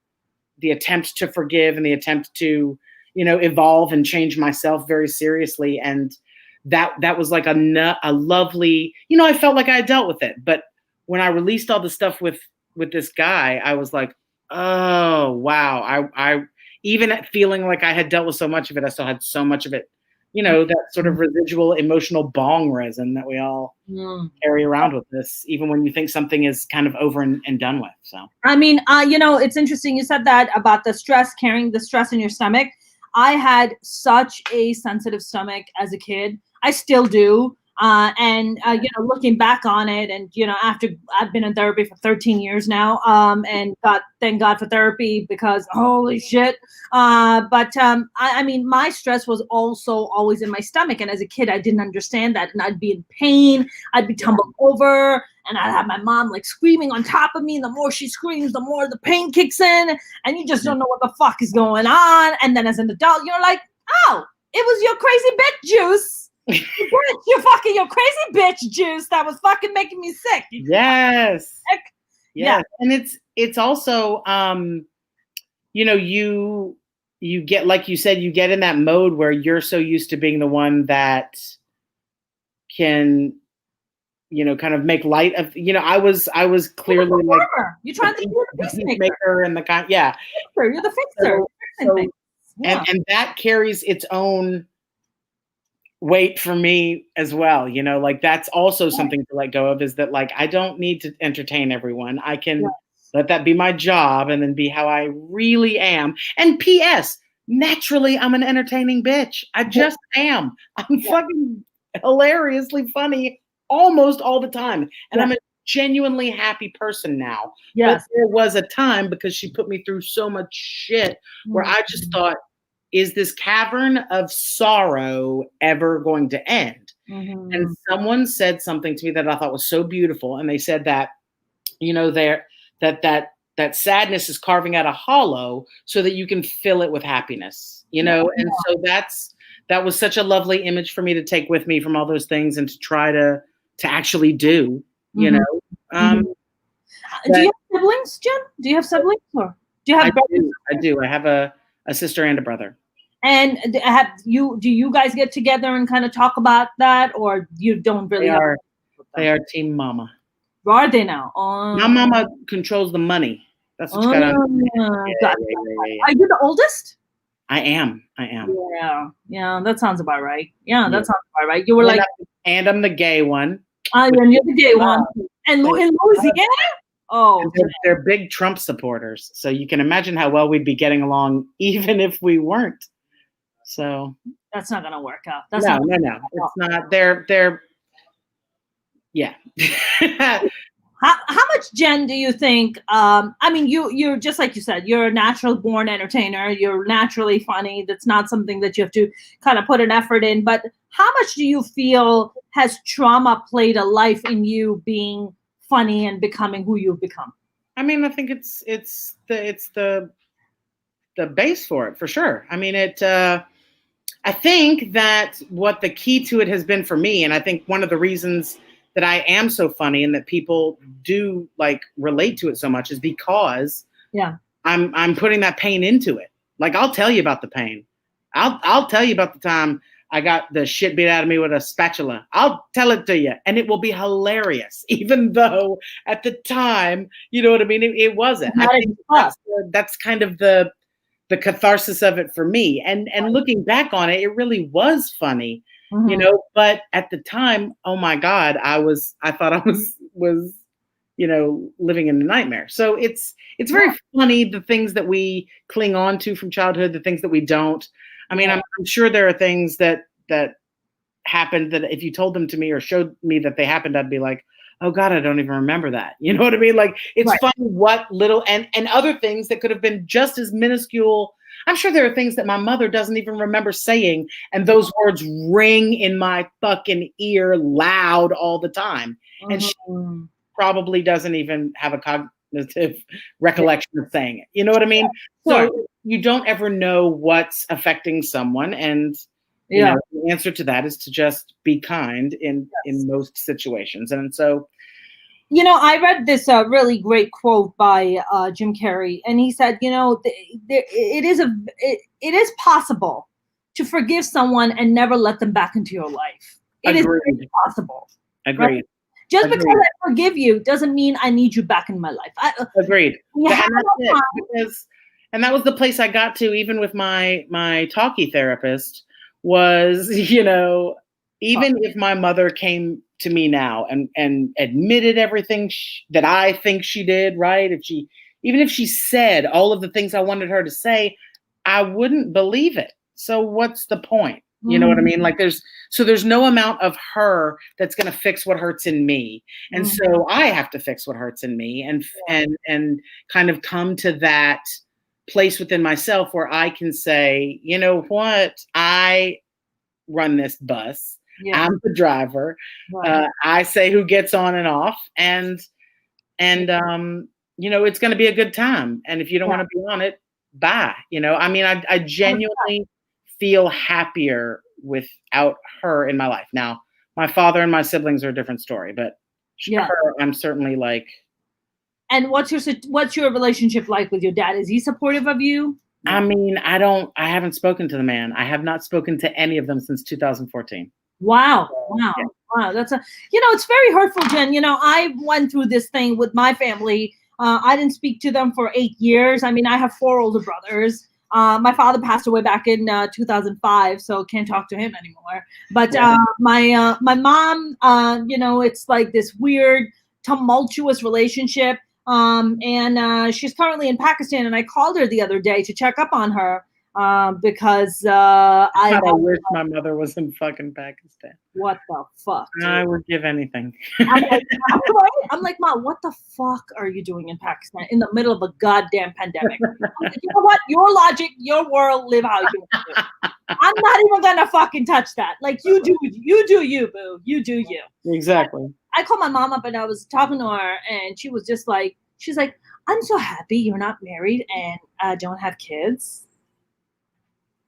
[SPEAKER 2] attempt to forgive and the attempt to, evolve and change myself very seriously. And that was like a lovely, I felt like I dealt with it. But when I released all the stuff with this guy, I was like, oh, wow. I even feeling like I had dealt with so much of it, I still had so much of it, that sort of residual emotional bong resin that we all carry around with us, even when you think something is kind of over and done with. So,
[SPEAKER 1] I mean, it's interesting. You said that about the stress, carrying the stress in your stomach. I had such a sensitive stomach as a kid. I still do. Looking back on it, and after I've been in therapy for 13 years now, and thank God for therapy, because holy shit. I mean, my stress was also always in my stomach, and as a kid, I didn't understand that, and I'd be in pain, I'd be tumbled over, and I'd have my mom like screaming on top of me. And the more she screams, the more the pain kicks in, and you just don't know what the fuck is going on. And then as an adult, you're like, oh, it was your crazy bitch juice. Your crazy bitch juice that was fucking making me sick.
[SPEAKER 2] Yes.
[SPEAKER 1] Sick.
[SPEAKER 2] Yes. Yeah. And it's also you get, like you said, you get in that mode where you're so used to being the one that can, kind of make light of, I was clearly like,
[SPEAKER 1] you're trying to be the
[SPEAKER 2] peacemaker and the kind, yeah.
[SPEAKER 1] You're the fixer.
[SPEAKER 2] And that carries its own weight for me as well. Like that's also something to let go of, is that like, I don't need to entertain everyone. I can let that be my job and then be how I really am. And P.S. naturally, I'm an entertaining bitch. I just am. I'm fucking hilariously funny almost all the time. And I'm a genuinely happy person now.
[SPEAKER 1] Yes.
[SPEAKER 2] But there was a time, because she put me through so much shit, where I just thought, is this cavern of sorrow ever going to end? Mm-hmm. And someone said something to me that I thought was so beautiful. And they said that, that sadness is carving out a hollow so that you can fill it with happiness, And so that was such a lovely image for me to take with me from all those things and to try to actually do,
[SPEAKER 1] Do you have siblings, Jen? Do you have siblings? Or do you have brothers?
[SPEAKER 2] I do. I have a sister and a brother.
[SPEAKER 1] And do you guys get together and kind of talk about that, or you don't really?
[SPEAKER 2] They are team mama.
[SPEAKER 1] Are they now?
[SPEAKER 2] My mama controls the money. That's what you got to.
[SPEAKER 1] Are you the oldest?
[SPEAKER 2] I am.
[SPEAKER 1] Yeah. That sounds about right. Yeah, that sounds about right. You were
[SPEAKER 2] and I'm the gay one.
[SPEAKER 1] And you're the gay one. And in Louisiana. Oh,
[SPEAKER 2] they're big Trump supporters, so you can imagine how well we'd be getting along, even if we weren't. So
[SPEAKER 1] that's not gonna work out.
[SPEAKER 2] No. It's not. They're. Yeah.
[SPEAKER 1] How much, Jen, do you think? I mean, you're just like you said, you're a natural born entertainer. You're naturally funny. That's not something that you have to kind of put an effort in. But how much do you feel has trauma played a life in you being funny and becoming who you've become?
[SPEAKER 2] I mean, I think it's the base for it, for sure. I mean, I think that what the key to it has been for me, and I think one of the reasons that I am so funny and that people do like relate to it so much, is because I'm putting that pain into it. Like, I'll tell you about the pain. I'll tell you about the time I got the shit beat out of me with a spatula. I'll tell it to you, and it will be hilarious, even though at the time, you know what I mean? It wasn't. I think that's kind of the catharsis of it for me. And looking back on it, it really was funny, but at the time, oh my God, I thought I was, living in a nightmare. So it's very funny, the things that we cling on to from childhood, the things that we don't. I mean, I'm sure there are things that happened that if you told them to me or showed me that they happened, I'd be like, oh God, I don't even remember that. You know what I mean? Like, it's funny what little, and other things that could have been just as minuscule. I'm sure there are things that my mother doesn't even remember saying, and those words ring in my fucking ear loud all the time. And she probably doesn't even have a cognitive recollection of saying it. You know what I mean? So you don't ever know what's affecting someone. And
[SPEAKER 1] Yeah.
[SPEAKER 2] The answer to that is to just be kind in most situations. And so,
[SPEAKER 1] I read this really great quote by Jim Carrey, and he said, it is possible to forgive someone and never let them back into your life. It is very possible.
[SPEAKER 2] Agreed.
[SPEAKER 1] Right? Just because I forgive you doesn't mean I need you back in my life.
[SPEAKER 2] Agreed. And that was the place I got to, even with my talkie therapist, was, even if my mother came to me now and admitted everything that I think she did, right? Even if she said all of the things I wanted her to say, I wouldn't believe it. So what's the point? You know what I mean? Like there's no amount of her that's going to fix what hurts in me. And so I have to fix what hurts in me and kind of come to that place within myself where I can say, you know what? I run this bus. Yeah. I'm the driver. Right. I say who gets on and off, and it's going to be a good time. And if you don't want to be on it, bye. I genuinely feel happier without her in my life. Now, my father and my siblings are a different story, but her, I'm certainly like.
[SPEAKER 1] And what's your relationship like with your dad? Is he supportive of you?
[SPEAKER 2] I mean, I haven't spoken to the man. I have not spoken to any of them since 2014.
[SPEAKER 1] Wow. That's it's very hurtful, Jen. I went through this thing with my family. I didn't speak to them for 8 years. I mean, I have 4 older brothers. My father passed away back in 2005, so can't talk to him anymore. But my mom, it's like this weird, tumultuous relationship. And she's currently in Pakistan, and I called her the other day to check up on her. Because I
[SPEAKER 2] wish my mother was in fucking Pakistan.
[SPEAKER 1] What the fuck? Dude?
[SPEAKER 2] I would give anything.
[SPEAKER 1] I'm like, Mom, what the fuck are you doing in Pakistan in the middle of a goddamn pandemic? Like, you know what? Your logic, your world, live how you want to. I'm not even gonna fucking touch that. Like, you do you, boo. You do you.
[SPEAKER 2] Exactly.
[SPEAKER 1] I called my mom up and I was talking to her, and she was just like, I'm so happy you're not married and don't have kids.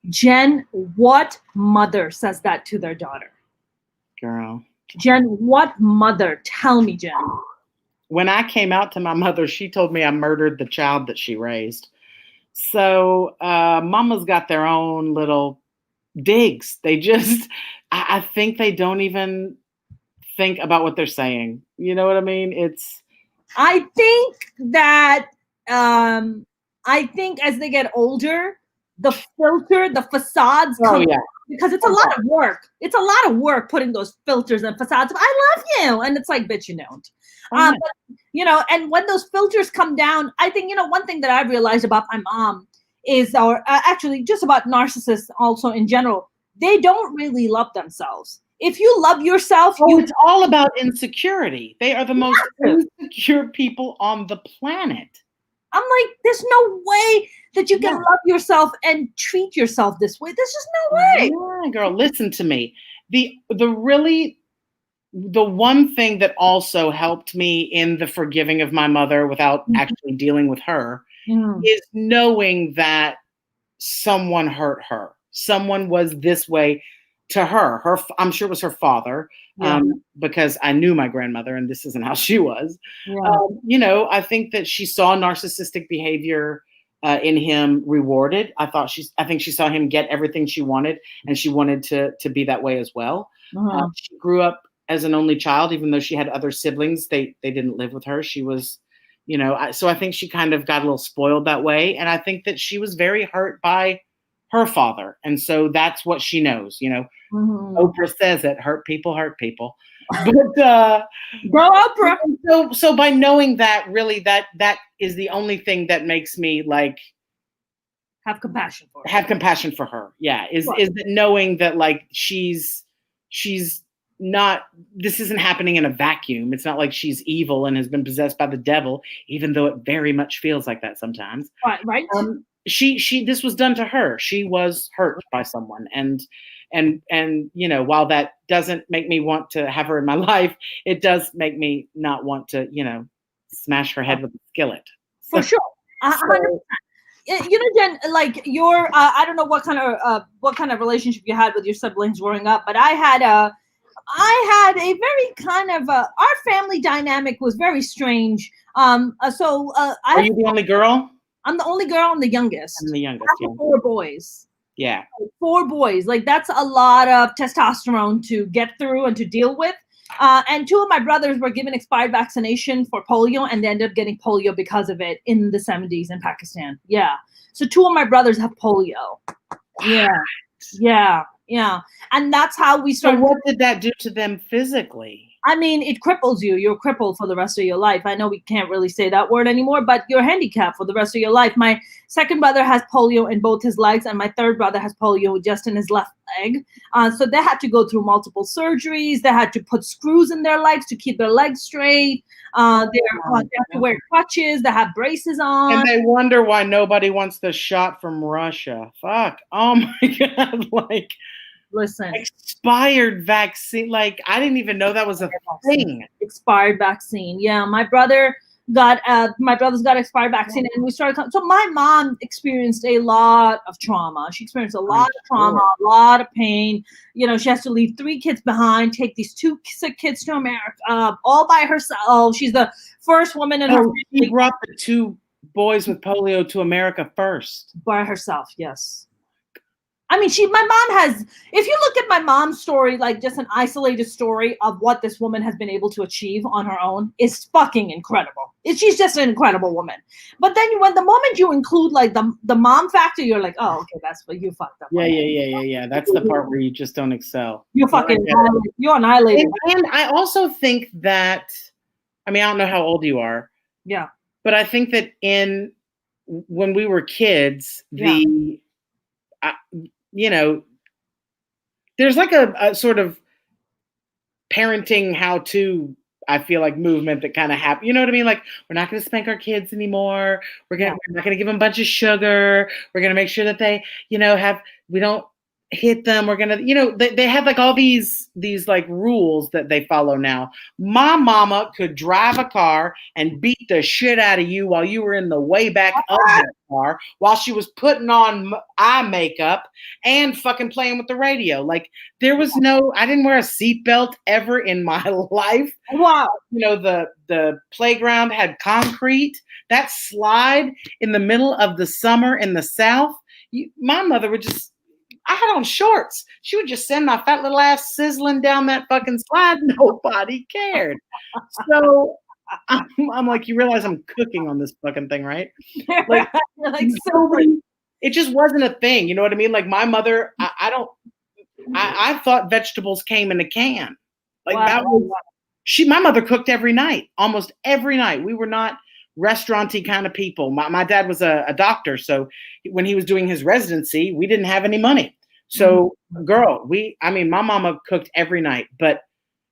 [SPEAKER 1] Jen, what mother says that to their daughter?
[SPEAKER 2] Girl.
[SPEAKER 1] Jen, what mother? Tell me, Jen.
[SPEAKER 2] When I came out to my mother, she told me I murdered the child that she raised. So mama's got their own little digs. They just, I think they don't even think about what they're saying. You know what I mean?
[SPEAKER 1] I think that, I think as they get older, the filter, the facades come because it's a lot of work. It's a lot of work putting those filters and facades. I love you. And it's like, bitch, you don't. But, and when those filters come down, I think, one thing that I've realized about my mom is, or actually just about narcissists also in general, they don't really love themselves. If you love yourself,
[SPEAKER 2] it's all about insecurity. They are the most insecure people on the planet.
[SPEAKER 1] I'm like, there's no way that you can love yourself and treat yourself this way. There's just no way.
[SPEAKER 2] Yeah, girl, listen to me. The one thing that also helped me in the forgiving of my mother without actually dealing with her is knowing that someone hurt her. Someone was this way to her. I'm sure it was her father, because I knew my grandmother and this isn't how she was. Yeah. I think that she saw narcissistic behavior in him rewarded. I think she saw him get everything she wanted, and she wanted to be that way as well. She grew up as an only child, even though she had other siblings. They didn't live with her. She was, so I think she kind of got a little spoiled that way. And I think that she was very hurt by her father. And so that's what she knows, Oprah says it, hurt people. But
[SPEAKER 1] go Oprah.
[SPEAKER 2] So by knowing that, really that is the only thing that makes me like
[SPEAKER 1] have compassion for
[SPEAKER 2] her. Yeah. Is that knowing that like she's not, this isn't happening in a vacuum. It's not like she's evil and has been possessed by the devil, even though it very much feels like that sometimes.
[SPEAKER 1] Right.
[SPEAKER 2] She this was done to her. She was hurt by someone, and while that doesn't make me want to have her in my life, it does make me not want to smash her head with a skillet.
[SPEAKER 1] For sure. 100%. Jen, like I don't know what kind of relationship you had with your siblings growing up, but I had a very kind of our family dynamic was very strange.
[SPEAKER 2] Are you the only girl?
[SPEAKER 1] I'm the only girl and the youngest.
[SPEAKER 2] I'm the youngest.
[SPEAKER 1] I have 4 boys.
[SPEAKER 2] Yeah.
[SPEAKER 1] 4 boys. Like that's a lot of testosterone to get through and to deal with. And 2 of my brothers were given expired vaccination for polio, and they ended up getting polio because of it in the 70s in Pakistan. Yeah. So 2 of my brothers have polio. Yeah. And that's how we started.
[SPEAKER 2] So what did that do to them physically?
[SPEAKER 1] I mean, it cripples you. You're crippled for the rest of your life. I know we can't really say that word anymore, but you're handicapped for the rest of your life. My second brother has polio in both his legs, and my third brother has polio just in his left leg. So they had to go through multiple surgeries. They had to put screws in their legs to keep their legs straight. They have to wear crutches. They have braces on.
[SPEAKER 2] And they wonder why nobody wants the shot from Russia. Fuck. Oh my God. Like,
[SPEAKER 1] listen,
[SPEAKER 2] expired vaccine. Like, I didn't even know that was a thing.
[SPEAKER 1] Expired vaccine. Yeah, my brothers got expired vaccine, and we started. So my mom experienced a lot of trauma. She experienced a lot of trauma, a lot of pain. She has to leave 3 kids behind, take these 2 sick kids to America, all by herself. She's the first woman in her family.
[SPEAKER 2] She brought the 2 boys with polio to America first.
[SPEAKER 1] By herself, yes. I mean, my mom has, if you look at my mom's story, like just an isolated story of what this woman has been able to achieve on her own is fucking incredible. She's just an incredible woman. But then when the moment you include like the mom factor, you're like, oh, okay, that's what you fucked up.
[SPEAKER 2] Yeah. That's the part where you just don't excel.
[SPEAKER 1] You're annihilated.
[SPEAKER 2] And I also think that, I mean, I don't know how old you are.
[SPEAKER 1] Yeah.
[SPEAKER 2] But I think that when we were kids, there's like a sort of parenting how-to, I feel like, movement that kind of happened. You know what I mean? Like, we're not going to spank our kids anymore. We're not going to give them a bunch of sugar. We're going to make sure that they, we don't hit them. We're going to, they have like all these like rules that they follow now. My mama could drive a car and beat the shit out of you while you were in the way back of the car, while she was putting on eye makeup and fucking playing with the radio. Like, there was I didn't wear a seatbelt ever in my life.
[SPEAKER 1] Wow.
[SPEAKER 2] The playground had concrete. That slide in the middle of the summer in the South, my mother would just, I had on shorts. She would just send my fat little ass sizzling down that fucking slide. Nobody cared. So I'm like, you realize I'm cooking on this fucking thing, right? Like it just wasn't a thing. You know what I mean? Like, my mother, I thought vegetables came in a can. Like, that was, my mother cooked every night, almost every night. We were not restaurant-y kind of people. My dad was a doctor, so when he was doing his residency, we didn't have any money. So, my mama cooked every night, but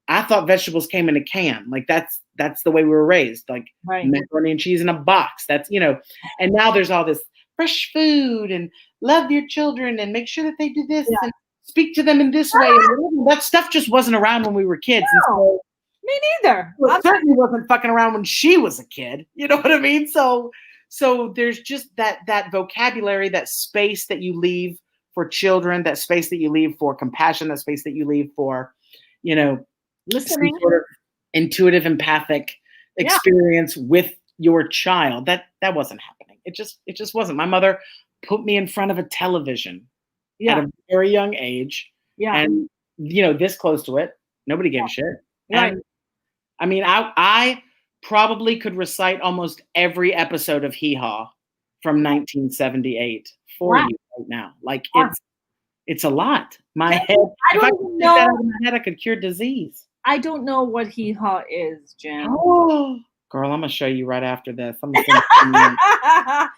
[SPEAKER 2] I thought vegetables came in a can. Like, that's the way we were raised. Like, macaroni and cheese in a box. That's, and now there's all this fresh food and love your children and make sure that they do this and speak to them in this way. And that stuff just wasn't around when we were kids.
[SPEAKER 1] No.
[SPEAKER 2] And so,
[SPEAKER 1] me neither.
[SPEAKER 2] I certainly wasn't fucking around when she was a kid. You know what I mean? So there's just that vocabulary, that space that you leave for children, that space that you leave for compassion, that space that you leave for,
[SPEAKER 1] listening,
[SPEAKER 2] some sort of intuitive, empathic experience with your child. That wasn't happening. It just wasn't. My mother put me in front of a television at a very young age. Yeah. And this close to it, nobody gave a shit.
[SPEAKER 1] Right.
[SPEAKER 2] And I mean, I probably could recite almost every episode of Hee Haw from 1978 for you right now. Like, it's a lot. My head. If I could get that out of my head, I could cure disease.
[SPEAKER 1] I don't know what Hee Haw is, Jen.
[SPEAKER 2] Oh, girl, I'm gonna show you right after this. I'm gonna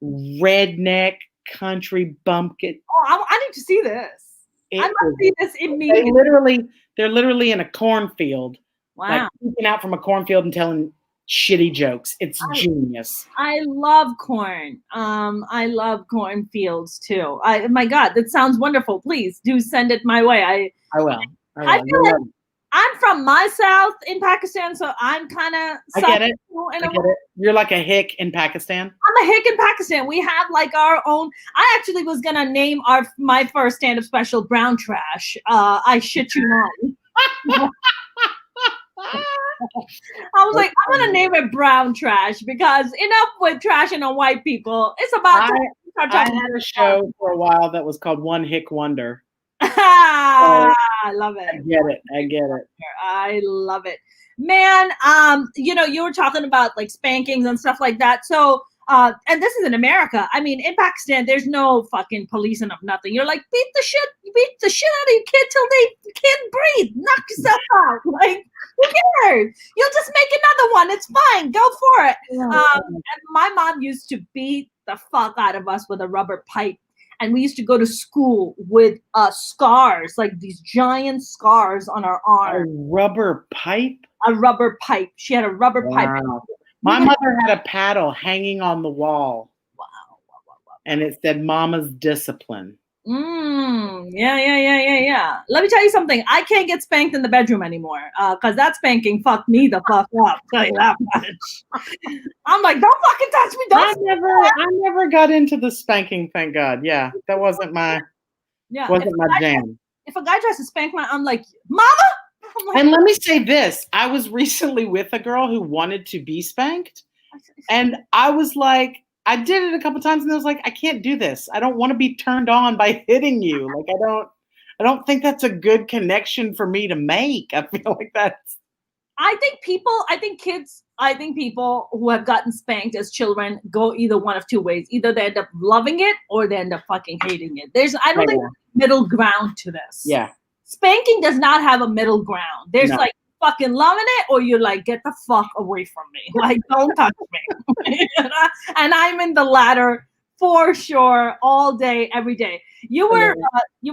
[SPEAKER 2] redneck country bumpkin.
[SPEAKER 1] Oh, I need to see this. I must see this immediately.
[SPEAKER 2] They're literally in a cornfield.
[SPEAKER 1] Wow.
[SPEAKER 2] Like, peeking out from a cornfield and telling shitty jokes. It's genius.
[SPEAKER 1] I love corn. I love cornfields too. My God, that sounds wonderful. Please do send it my way.
[SPEAKER 2] I will.
[SPEAKER 1] I feel like I'm from my south in Pakistan, so I'm kind of.
[SPEAKER 2] I get it. You're like a hick in Pakistan.
[SPEAKER 1] I'm a hick in Pakistan. We have like our own. I actually was gonna name my first stand-up special "Brown Trash." I shit you not. I was like, I'm gonna name it "Brown Trash" because enough with trashing on white people. It's about.
[SPEAKER 2] I had a show for a while that was called One Hick Wonder.
[SPEAKER 1] I love it.
[SPEAKER 2] I get it.
[SPEAKER 1] I love it, man. You were talking about like spankings and stuff like that. So, and this is in America. I mean, in Pakistan, there's no fucking policing of nothing. You're like, beat the shit out of your kid till they can't breathe. Knock yourself out. Like, who cares? You'll just make another one. It's fine. Go for it. And my mom used to beat the fuck out of us with a rubber pipe. And we used to go to school with scars, like these giant scars on our arm.
[SPEAKER 2] A rubber pipe?
[SPEAKER 1] A rubber pipe. She had a rubber pipe.
[SPEAKER 2] My mother had a paddle hanging on the wall.
[SPEAKER 1] Wow.
[SPEAKER 2] And it said Mama's Discipline.
[SPEAKER 1] Yeah. Let me tell you something. I can't get spanked in the bedroom anymore because that spanking fucked me the fuck up. Tell you that much. I'm like, don't fucking touch me.
[SPEAKER 2] I never got into the spanking. Thank God. Yeah, that wasn't my jam.
[SPEAKER 1] If a guy tries to spank I'm like, Mama.
[SPEAKER 2] And let me say this: I was recently with a girl who wanted to be spanked, and I was like. I did it a couple times and I was like, I can't do this. I don't want to be turned on by hitting you. Like, I don't think that's a good connection for me to make. I feel like that's.
[SPEAKER 1] I think people who have gotten spanked as children go either one of two ways. Either they end up loving it or they end up fucking hating it. I don't think there's a middle ground to this.
[SPEAKER 2] Yeah.
[SPEAKER 1] Spanking does not have a middle ground. There's like fucking loving it or you're like, get the fuck away from me. Like, don't touch me. And I'm in the latter for sure, all day, every day. We were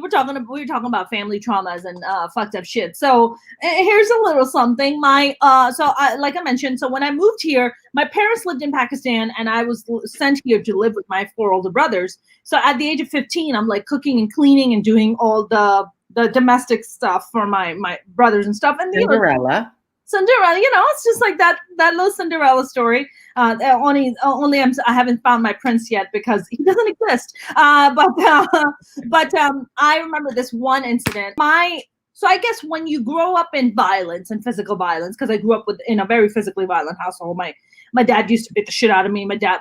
[SPEAKER 1] talking about family traumas and fucked up shit. So here's a little something. Like I mentioned, so when I moved here, my parents lived in Pakistan and I was sent here to live with my 4 older brothers. So at the age of 15, I'm like cooking and cleaning and doing all the domestic stuff for my brothers and stuff. And
[SPEAKER 2] Cinderella,
[SPEAKER 1] it's just like that little Cinderella story. Only I haven't found my prince yet because he doesn't exist. But I remember this one incident. So I guess when you grow up in violence and physical violence, because I grew up in a very physically violent household. My dad used to beat the shit out of me. My dad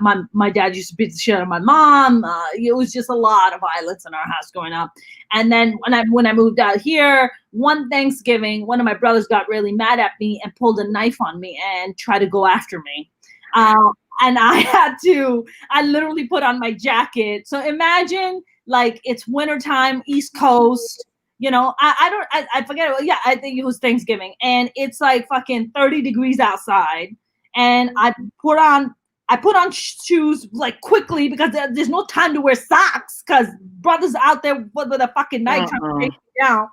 [SPEAKER 1] used to beat the shit out of my mom. It was just a lot of violence in our house growing up. And then when I moved out here, one Thanksgiving, one of my brothers got really mad at me and pulled a knife on me and tried to go after me. And I literally put on my jacket. So imagine like it's wintertime, East Coast. I forget. I think it was Thanksgiving, and it's like fucking 30 degrees outside. And I put on shoes like quickly because there's no time to wear socks because brother's out there with a fucking knife trying to take me down.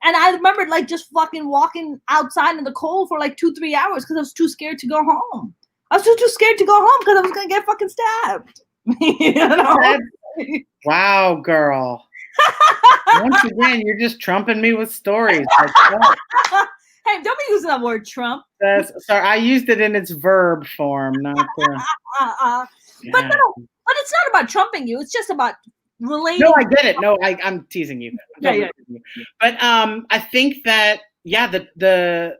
[SPEAKER 1] And I remember like just fucking walking outside in the cold for like 2-3 hours because I was too scared to go home. I was too scared to go home because I was gonna get fucking stabbed.
[SPEAKER 2] Wow, girl. Once again, you're just trumping me with stories. Like,
[SPEAKER 1] hey, don't be using that word Trump.
[SPEAKER 2] Sorry, I used it in its verb form, not the.
[SPEAKER 1] But it's not about trumping you. It's just about relating.
[SPEAKER 2] No, I get it. No, I'm teasing you. Teasing you. But I think that the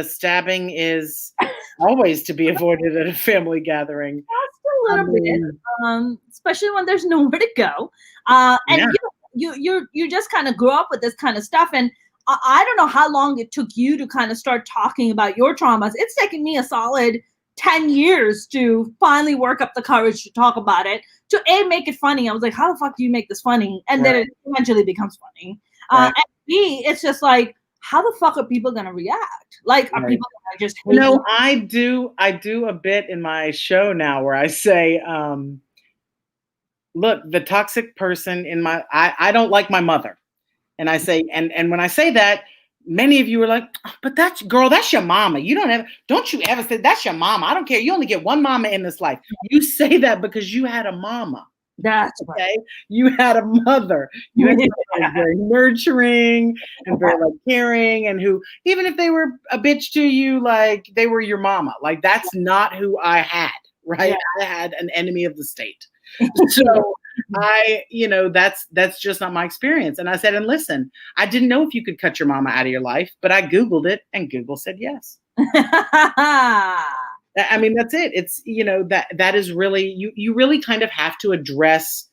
[SPEAKER 2] stabbing is always to be avoided at a family gathering.
[SPEAKER 1] Just a little bit, especially when there's nowhere to go. And you just kind of grew up with this kind of stuff, and I don't know how long it took you to kind of start talking about your traumas. It's taken me a solid 10 years to finally work up the courage to talk about it, to make it funny. I was like, how the fuck do you make this funny? And then it eventually becomes funny. And B, it's just like, how the fuck are people going to react? Like, are people going to just hate you?
[SPEAKER 2] I do a bit in my show now where I say, look, the toxic person in I don't like my mother. And I say, and when I say that, many of you are like, oh, but that's your mama. Don't you ever say that's your mama. I don't care. You only get one mama in this life. You say that because you had a mama.
[SPEAKER 1] That's right.
[SPEAKER 2] Okay, you had a mother. You had somebody who was very nurturing and very like caring, and who, even if they were a bitch to you, like they were your mama. Like that's not who I had, right?
[SPEAKER 1] Yeah.
[SPEAKER 2] I had an enemy of the state. So that's just not my experience. And I said, and listen, I didn't know if you could cut your mama out of your life, but I Googled it, and Google said yes. I mean, that's it. It's, that is really, you really kind of have to address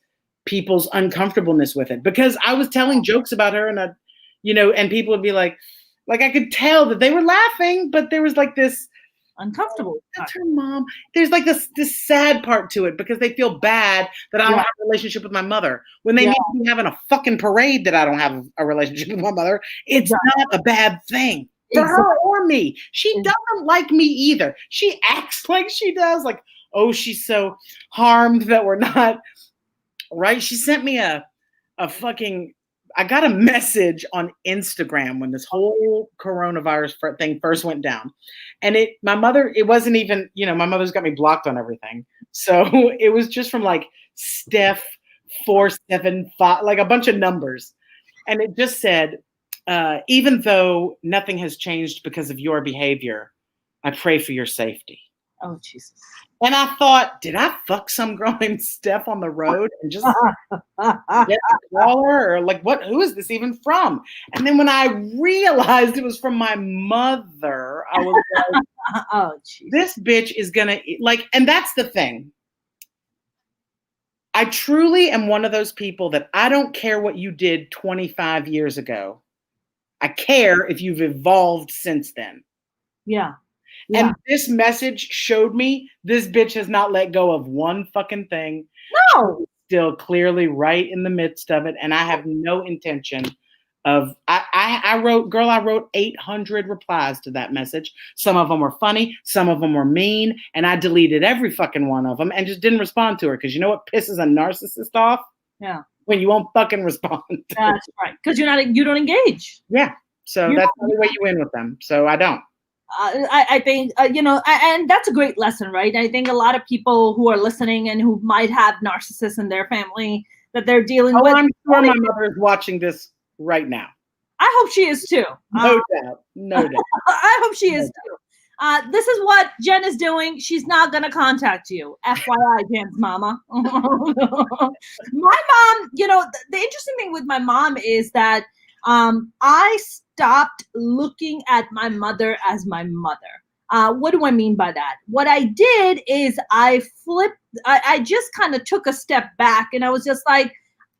[SPEAKER 2] people's uncomfortableness with it, because I was telling jokes about her, and and people would be like I could tell that they were laughing, but there was like this
[SPEAKER 1] uncomfortable.
[SPEAKER 2] That's her mom. There's like this sad part to it, because they feel bad that I don't have a relationship with my mother, when they need to be having a fucking parade that I don't have a relationship with my mother. It's not a bad thing. For her or me. She doesn't like me either. She acts like she does. Like, oh, she's so harmed that we're not. Right? She sent me a fucking. I got a message on Instagram when this whole coronavirus thing first went down. And my mother, it wasn't even, my mother's got me blocked on everything. So it was just from like Steph 475, like a bunch of numbers. And it just said, even though nothing has changed because of your behavior, I pray for your safety.
[SPEAKER 1] Oh, Jesus.
[SPEAKER 2] And I thought, did I fuck some girl named Steph on the road and just get to call her? Or like, who is this even from? And then when I realized it was from my mother, I was like, oh, Jesus. This bitch is gonna, like, and that's the thing. I truly am one of those people that I don't care what you did 25 years ago. I care if you've evolved since then.
[SPEAKER 1] Yeah.
[SPEAKER 2] And this message showed me this bitch has not let go of one fucking thing.
[SPEAKER 1] No.
[SPEAKER 2] She's still clearly right in the midst of it. And I have no intention of, I wrote 800 replies to that message. Some of them were funny. Some of them were mean. And I deleted every fucking one of them and just didn't respond to her. Because you know what pisses a narcissist off?
[SPEAKER 1] Yeah.
[SPEAKER 2] When you won't fucking respond.
[SPEAKER 1] That's right. Because you don't engage.
[SPEAKER 2] Yeah. So that's the only way you win with them. So I don't.
[SPEAKER 1] I think, and that's a great lesson, right? I think a lot of people who are listening and who might have narcissists in their family that they're dealing with.
[SPEAKER 2] I'm sure my mother is watching this right now.
[SPEAKER 1] I hope she is too.
[SPEAKER 2] No doubt.
[SPEAKER 1] I hope she is too. This is what Jen is doing. She's not going to contact you. FYI, Jen's mama. My mom, the interesting thing with my mom is that I stopped looking at my mother as my mother. What do I mean by that? What I did is I just kind of took a step back, and I was just like,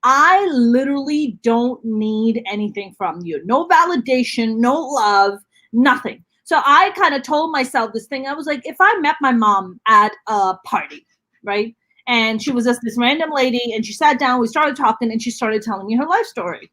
[SPEAKER 1] I literally don't need anything from you. No validation, no love, nothing. So I kind of told myself this thing. I was like, if I met my mom at a party, right? And she was just this random lady, and she sat down, we started talking, and she started telling me her life story.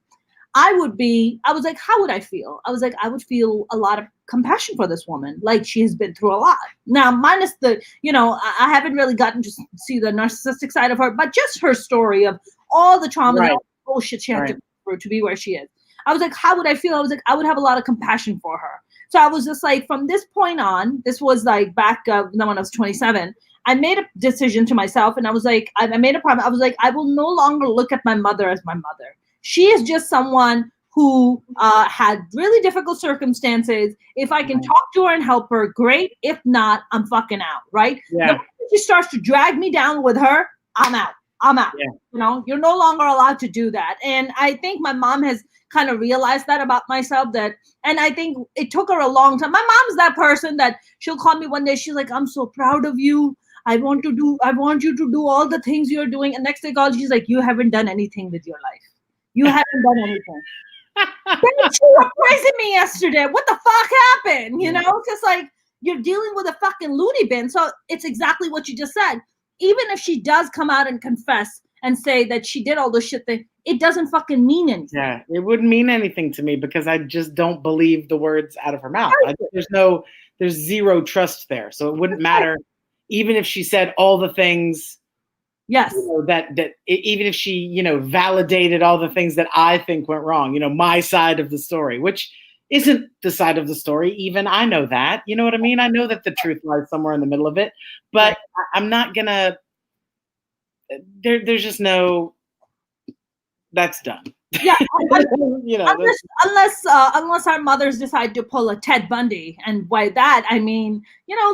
[SPEAKER 1] I was like, how would I feel? I was like, I would feel a lot of compassion for this woman. Like, she has been through a lot. Now, minus the, I haven't really gotten to see the narcissistic side of her, but just her story of all the trauma and all the bullshit she had to go through to be where she is. I was like, how would I feel? I was like, I would have a lot of compassion for her. So I was just like, from this point on, this was like back when I was 27, I made a decision to myself, and I was like, I made a promise. I was like, I will no longer look at my mother as my mother. She is just someone who had really difficult circumstances. If I can talk to her and help her, great. If not, I'm fucking out, right?
[SPEAKER 2] Yeah.
[SPEAKER 1] If she starts to drag me down with her, I'm out. Yeah. You're no longer allowed to do that. And I think my mom has kind of realized that about myself, and I think it took her a long time. My mom's that person that she'll call me one day. She's like, I'm so proud of you. I want you to do all the things you're doing. And next day, she's like, you haven't done anything with your life. You haven't done anything. She was praising me yesterday. What the fuck happened? Just like, you're dealing with a fucking loony bin. So it's exactly what you just said. Even if she does come out and confess and say that she did all this shit thing, it doesn't fucking mean anything.
[SPEAKER 2] Yeah, it wouldn't mean anything to me because I just don't believe the words out of her mouth. There's zero trust there. So it wouldn't matter, even if she said all the things.
[SPEAKER 1] Yes.
[SPEAKER 2] Even if she, validated all the things that I think went wrong, my side of the story, which isn't the side of the story. Even I know that, you know what I mean? I know that the truth lies somewhere in the middle of it, but I'm not gonna, there's just no, that's done.
[SPEAKER 1] Yeah,
[SPEAKER 2] You know,
[SPEAKER 1] unless our mothers decide to pull a Ted Bundy, and by that I mean,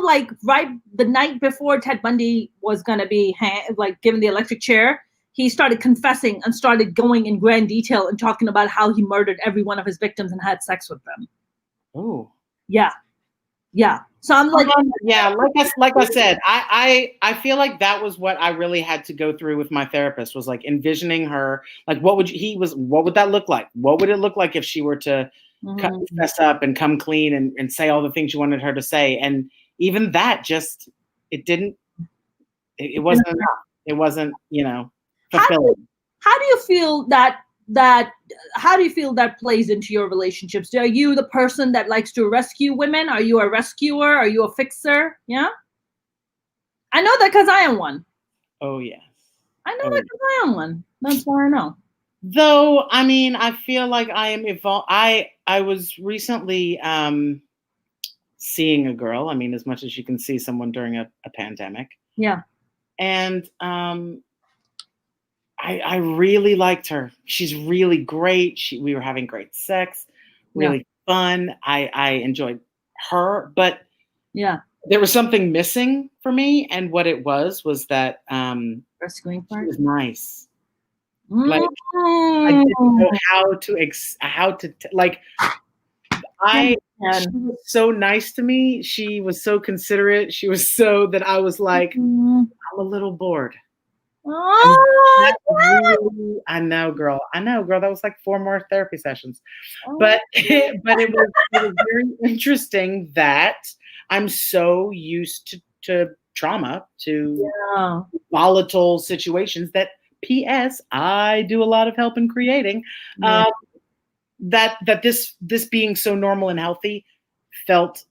[SPEAKER 1] like right the night before Ted Bundy was gonna be like given the electric chair, he started confessing and started going in grand detail and talking about how he murdered every one of his victims and had sex with them.
[SPEAKER 2] oh.
[SPEAKER 1] Yeah. So I'm like,
[SPEAKER 2] yeah, like I said, I feel like that was what I really had to go through with my therapist, was like envisioning her, like what would that look like? What would it look like if she were to mess up and come clean and say all the things you wanted her to say? And even that just, it wasn't enough. It wasn't, fulfilling.
[SPEAKER 1] How do you feel that plays into your relationships? Are you the person that likes to rescue women? Are you a rescuer? Are you a fixer? Yeah. I know that because I am one.
[SPEAKER 2] Oh, yes.
[SPEAKER 1] I know that because I am one. That's why I know.
[SPEAKER 2] Though, I mean, I feel like I am evolved. I was recently seeing a girl. I mean, as much as you can see someone during a pandemic.
[SPEAKER 1] Yeah.
[SPEAKER 2] And I really liked her. She's really great. We were having great sex, really fun. I enjoyed her, but there was something missing for me. And what it was that
[SPEAKER 1] rescuing part.
[SPEAKER 2] She was nice. Like I didn't know how to like. She was so nice to me. She was so considerate. She was so that I was like, I'm a little bored.
[SPEAKER 1] Oh,
[SPEAKER 2] I know, girl. That was like 4 more therapy sessions, but it was very interesting that I'm so used to trauma, to volatile situations that, P.S. I do a lot of help in creating. That this being so normal and healthy felt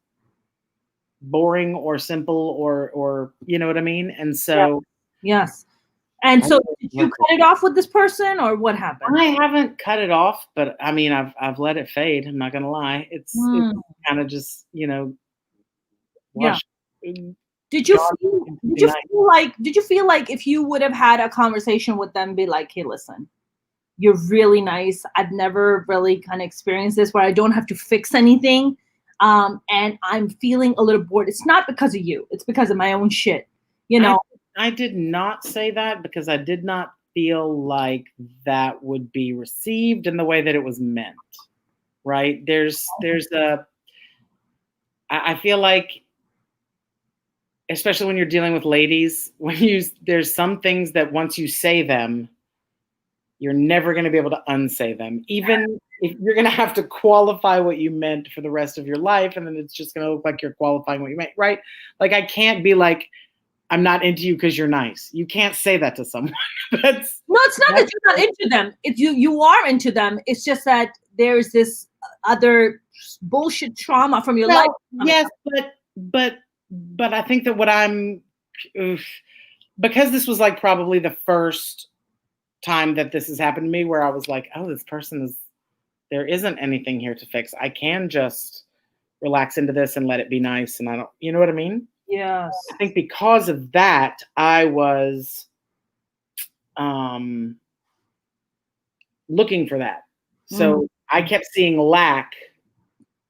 [SPEAKER 2] boring or simple or you know what I mean? And so
[SPEAKER 1] yes. And so did you cut it off with this person, or what happened?
[SPEAKER 2] I haven't cut it off, but I mean I've let it fade. I'm not gonna lie. It's kind of just,
[SPEAKER 1] Did you feel like if you would have had a conversation with them, be like, hey, listen, you're really nice. I've never really kind of experienced this where I don't have to fix anything. And I'm feeling a little bored. It's not because of you. It's because of my own shit.
[SPEAKER 2] I did not say that because I did not feel like that would be received in the way that it was meant. Right? I feel like, especially when you're dealing with ladies, there's some things that once you say them, you're never going to be able to unsay them. Even if you're going to have to qualify what you meant for the rest of your life, and then it's just going to look like you're qualifying what you meant, right? Like I can't be like, I'm not into you because you're nice. You can't say that to someone.
[SPEAKER 1] No, it's not that you're not into them. It's you are into them. It's just that there's this other bullshit trauma from your life.
[SPEAKER 2] Yes, but I think that because this was like probably the first time that this has happened to me, where I was like, oh, this person there isn't anything here to fix. I can just relax into this and let it be nice. And I don't, you know what I mean?
[SPEAKER 1] Yes.
[SPEAKER 2] I think because of that, I was looking for that. So I kept seeing lack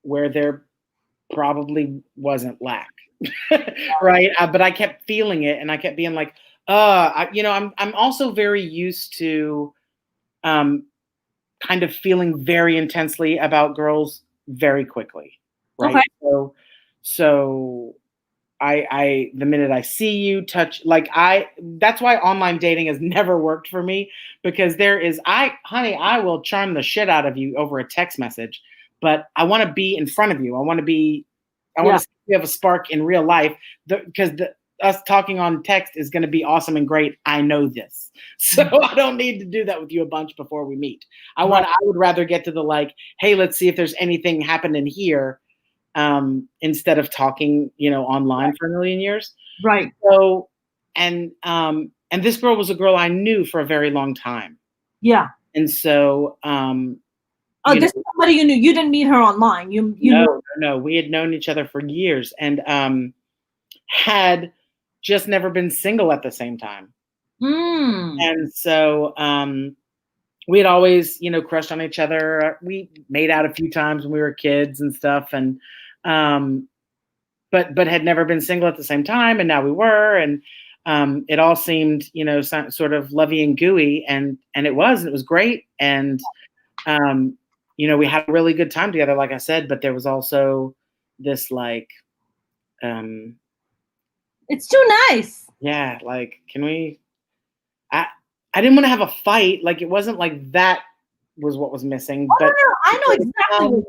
[SPEAKER 2] where there probably wasn't lack. Right. But I kept feeling it, and I kept being like, I'm also very used to kind of feeling very intensely about girls very quickly. Right. Okay. So I the minute I see you, touch, that's why online dating has never worked for me, because I will charm the shit out of you over a text message, but I want to be in front of you. I want to see if we have a spark in real life, because us talking on text is going to be awesome and great. I know this. So I don't need to do that with you a bunch before we meet. I would rather get to the hey, let's see if there's anything happening here. Instead of talking, online for a million years.
[SPEAKER 1] Right.
[SPEAKER 2] So, and this girl was a girl I knew for a very long time.
[SPEAKER 1] Yeah.
[SPEAKER 2] And so,
[SPEAKER 1] this is somebody you knew. You didn't meet her online.
[SPEAKER 2] No, we had known each other for years, and had just never been single at the same time. And so we had always, crushed on each other. We made out a few times when we were kids and stuff, and but had never been single at the same time, and now we were, and it all seemed, sort of lovey and gooey, and it was great, and we had a really good time together, like I said, but there was also this like,
[SPEAKER 1] it's too nice.
[SPEAKER 2] Yeah, like, can we? I didn't want to have a fight. Like, it wasn't like that was what was missing.
[SPEAKER 1] Oh,
[SPEAKER 2] but
[SPEAKER 1] no, I know exactly.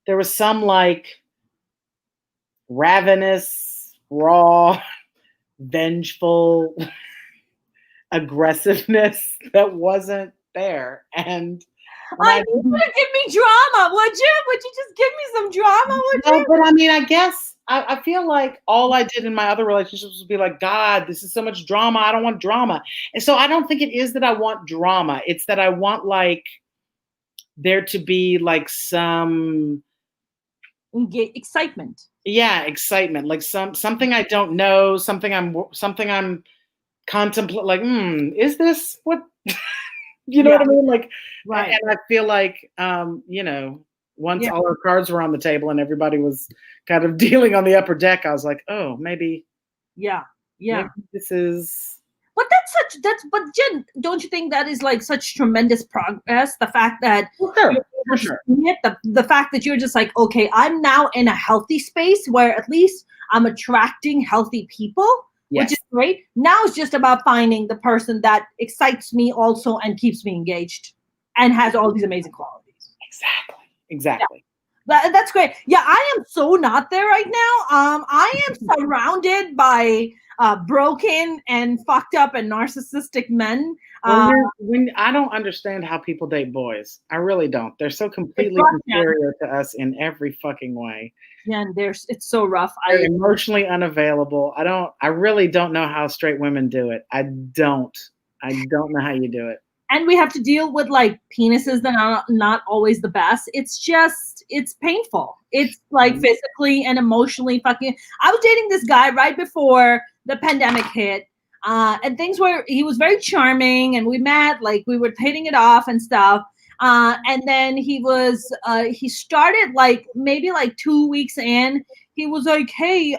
[SPEAKER 2] There was some like ravenous, raw, vengeful aggressiveness that wasn't there. And
[SPEAKER 1] I need you to give me drama, would you? Would you just give me some drama, would you?
[SPEAKER 2] But I mean, I guess I feel like all I did in my other relationships was be like, God, this is so much drama. I don't want drama. And so I don't think it is that I want drama. It's that I want like there to be like some
[SPEAKER 1] excitement.
[SPEAKER 2] Yeah, excitement. Like something I don't know, something I'm contemplating. Like, is this what? You know what I mean? Like,
[SPEAKER 1] right.
[SPEAKER 2] And I feel like, once all our cards were on the table and everybody was kind of dealing on the upper deck, I was like, oh, maybe.
[SPEAKER 1] Yeah.
[SPEAKER 2] Maybe this is.
[SPEAKER 1] But but Jen, don't you think that is like such tremendous progress? The fact that
[SPEAKER 2] for sure.
[SPEAKER 1] The fact that you're just like, okay, I'm now in a healthy space where at least I'm attracting healthy people.
[SPEAKER 2] Yes.
[SPEAKER 1] Which is great. Now it's just about finding the person that excites me also and keeps me engaged and has all these amazing qualities.
[SPEAKER 2] Exactly.
[SPEAKER 1] Yeah. That's great. Yeah, I am so not there right now. I am surrounded by broken and fucked up and narcissistic men.
[SPEAKER 2] When I don't understand how people date boys. I really don't. They're so completely inferior to us in every fucking way.
[SPEAKER 1] Yeah, and it's so rough.
[SPEAKER 2] They're emotionally unavailable. I really don't know how straight women do it. I don't know how you do it.
[SPEAKER 1] And we have to deal with like penises that are not always the best. It's painful. It's like physically and emotionally fucking. I was dating this guy right before the pandemic hit. And he was very charming and we met, like we were hitting it off and stuff. And then he started like maybe like 2 weeks in, he was like, hey,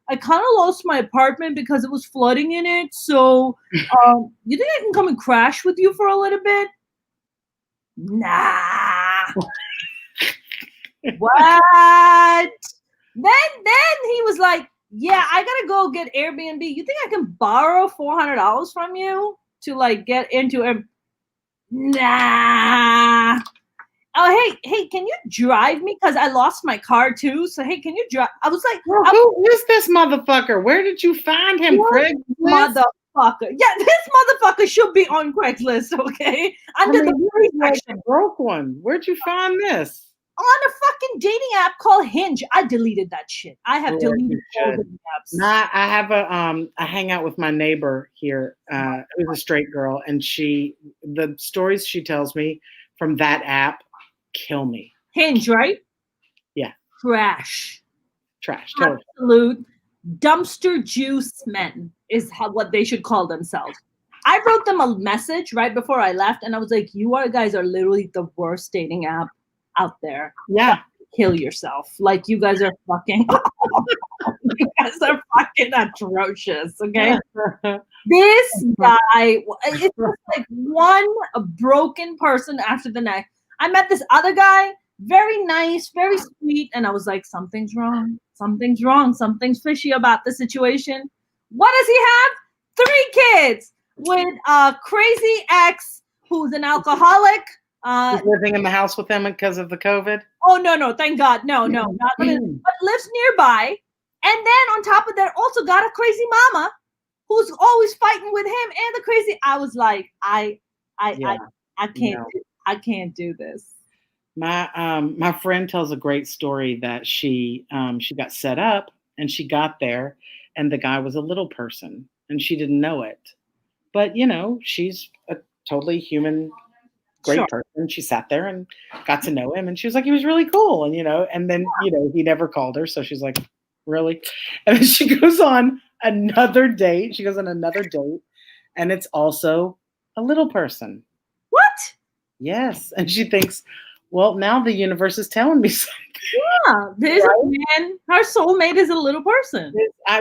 [SPEAKER 1] I kind of lost my apartment because it was flooding in it. So, you think I can come and crash with you for a little bit? Nah. What? Then he was like, yeah, I gotta go get Airbnb. You think I can borrow $400 from you to like get into it? Nah. Oh, hey, can you drive me? Because I lost my car too. So, hey, can you drive? I was like,
[SPEAKER 2] who is this motherfucker? Where did you find him, Craig?
[SPEAKER 1] Motherfucker. Yeah, this motherfucker should be on Craigslist, okay?
[SPEAKER 2] Like a broke one. Where'd you find this?
[SPEAKER 1] On a fucking dating app called Hinge. I deleted that shit. I have deleted all the apps.
[SPEAKER 2] I have I hang out with my neighbor here, who's a straight girl, and the stories she tells me from that app kill me.
[SPEAKER 1] Hinge, right?
[SPEAKER 2] Yeah.
[SPEAKER 1] Trash.
[SPEAKER 2] Totally.
[SPEAKER 1] Absolute dumpster juice men is what they should call themselves. I wrote them a message right before I left, and I was like, "You guys are literally the worst dating app out there.
[SPEAKER 2] Yeah,
[SPEAKER 1] kill yourself. Like you guys are fucking. You guys are fucking atrocious. Okay, this guy. It's just like one broken person after the next. I met this other guy, very nice, very sweet, and I was like, something's wrong. Something's wrong. Something's fishy about the situation. What does he have? 3 kids with a crazy ex who's an alcoholic.
[SPEAKER 2] He's living in the house with them because of the COVID?
[SPEAKER 1] Oh, no. Thank God. No. Not but lives nearby. And then on top of that, also got a crazy mama who's always fighting with him and the crazy. I was like, I can't. No. I can't do this.
[SPEAKER 2] My friend tells a great story that she got set up and she got there and the guy was a little person and she didn't know it. But, she's a totally human great person. She sat there and got to know him and she was like, he was really cool. And, and then, he never called her. So she's like, really? And then she goes on another date. and it's also a little person.
[SPEAKER 1] What?
[SPEAKER 2] Yes. And she thinks, well, now the universe is telling me something.
[SPEAKER 1] Yeah, there's a man. Her soulmate is a little person.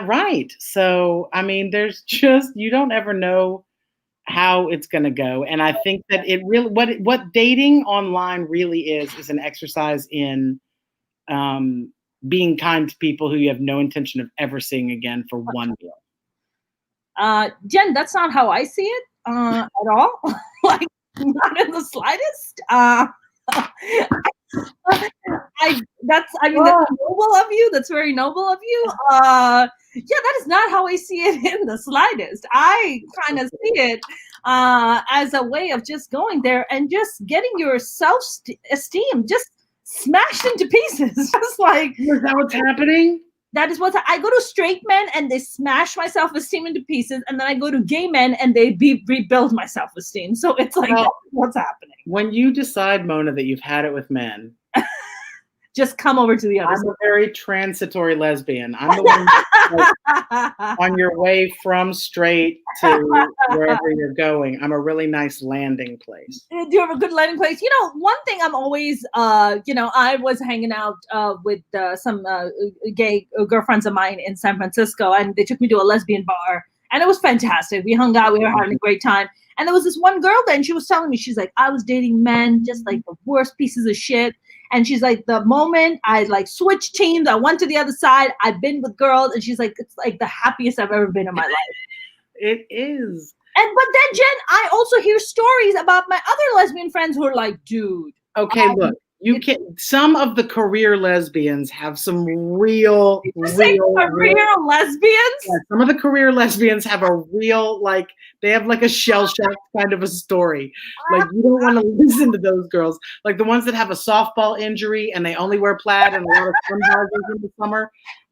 [SPEAKER 2] Right. So, I mean, there's just, you don't ever know how it's going to go. And I think that it really, what dating online really is an exercise in being kind to people who you have no intention of ever seeing again for one meal.
[SPEAKER 1] Jen, that's not how I see it at all. Like, not in the slightest. That's noble of you. That's very noble of you. Yeah, that is not how I see it in the slightest. I kind of see it as a way of just going there and just getting your self-esteem just smashed into pieces. Just like,
[SPEAKER 2] is that what's happening?
[SPEAKER 1] That is what I go to straight men and they smash my self-esteem into pieces, and then I go to gay men and they rebuild my self-esteem. So it's like, that's what's happening.
[SPEAKER 2] When you decide, Mona, that you've had it with men,
[SPEAKER 1] just come over to the other side.
[SPEAKER 2] I'm a very transitory lesbian. I'm the one on your way from straight to wherever you're going. I'm a really nice landing place.
[SPEAKER 1] Do you have a good landing place? You know, one thing I'm always, I was hanging out with some gay girlfriends of mine in San Francisco, and they took me to a lesbian bar, and it was fantastic. We hung out, we were having a great time. And there was this one girl then, she was telling me, she's like, I was dating men, just like the worst pieces of shit. And she's like, the moment I like switched teams, I went to the other side, I've been with girls. And she's like, it's like the happiest I've ever been in my life.
[SPEAKER 2] It is.
[SPEAKER 1] But then, Jen, I also hear stories about my other lesbian friends who are like, dude.
[SPEAKER 2] Okay, look, you can. Some of the career lesbians have some real
[SPEAKER 1] career lesbians.
[SPEAKER 2] Yeah, some of the career lesbians have a real, like, they have like a shell shock kind of a story. Like, you don't want to listen to those girls. Like the ones that have a softball injury and they only wear plaid and a lot of sunbars in the summer.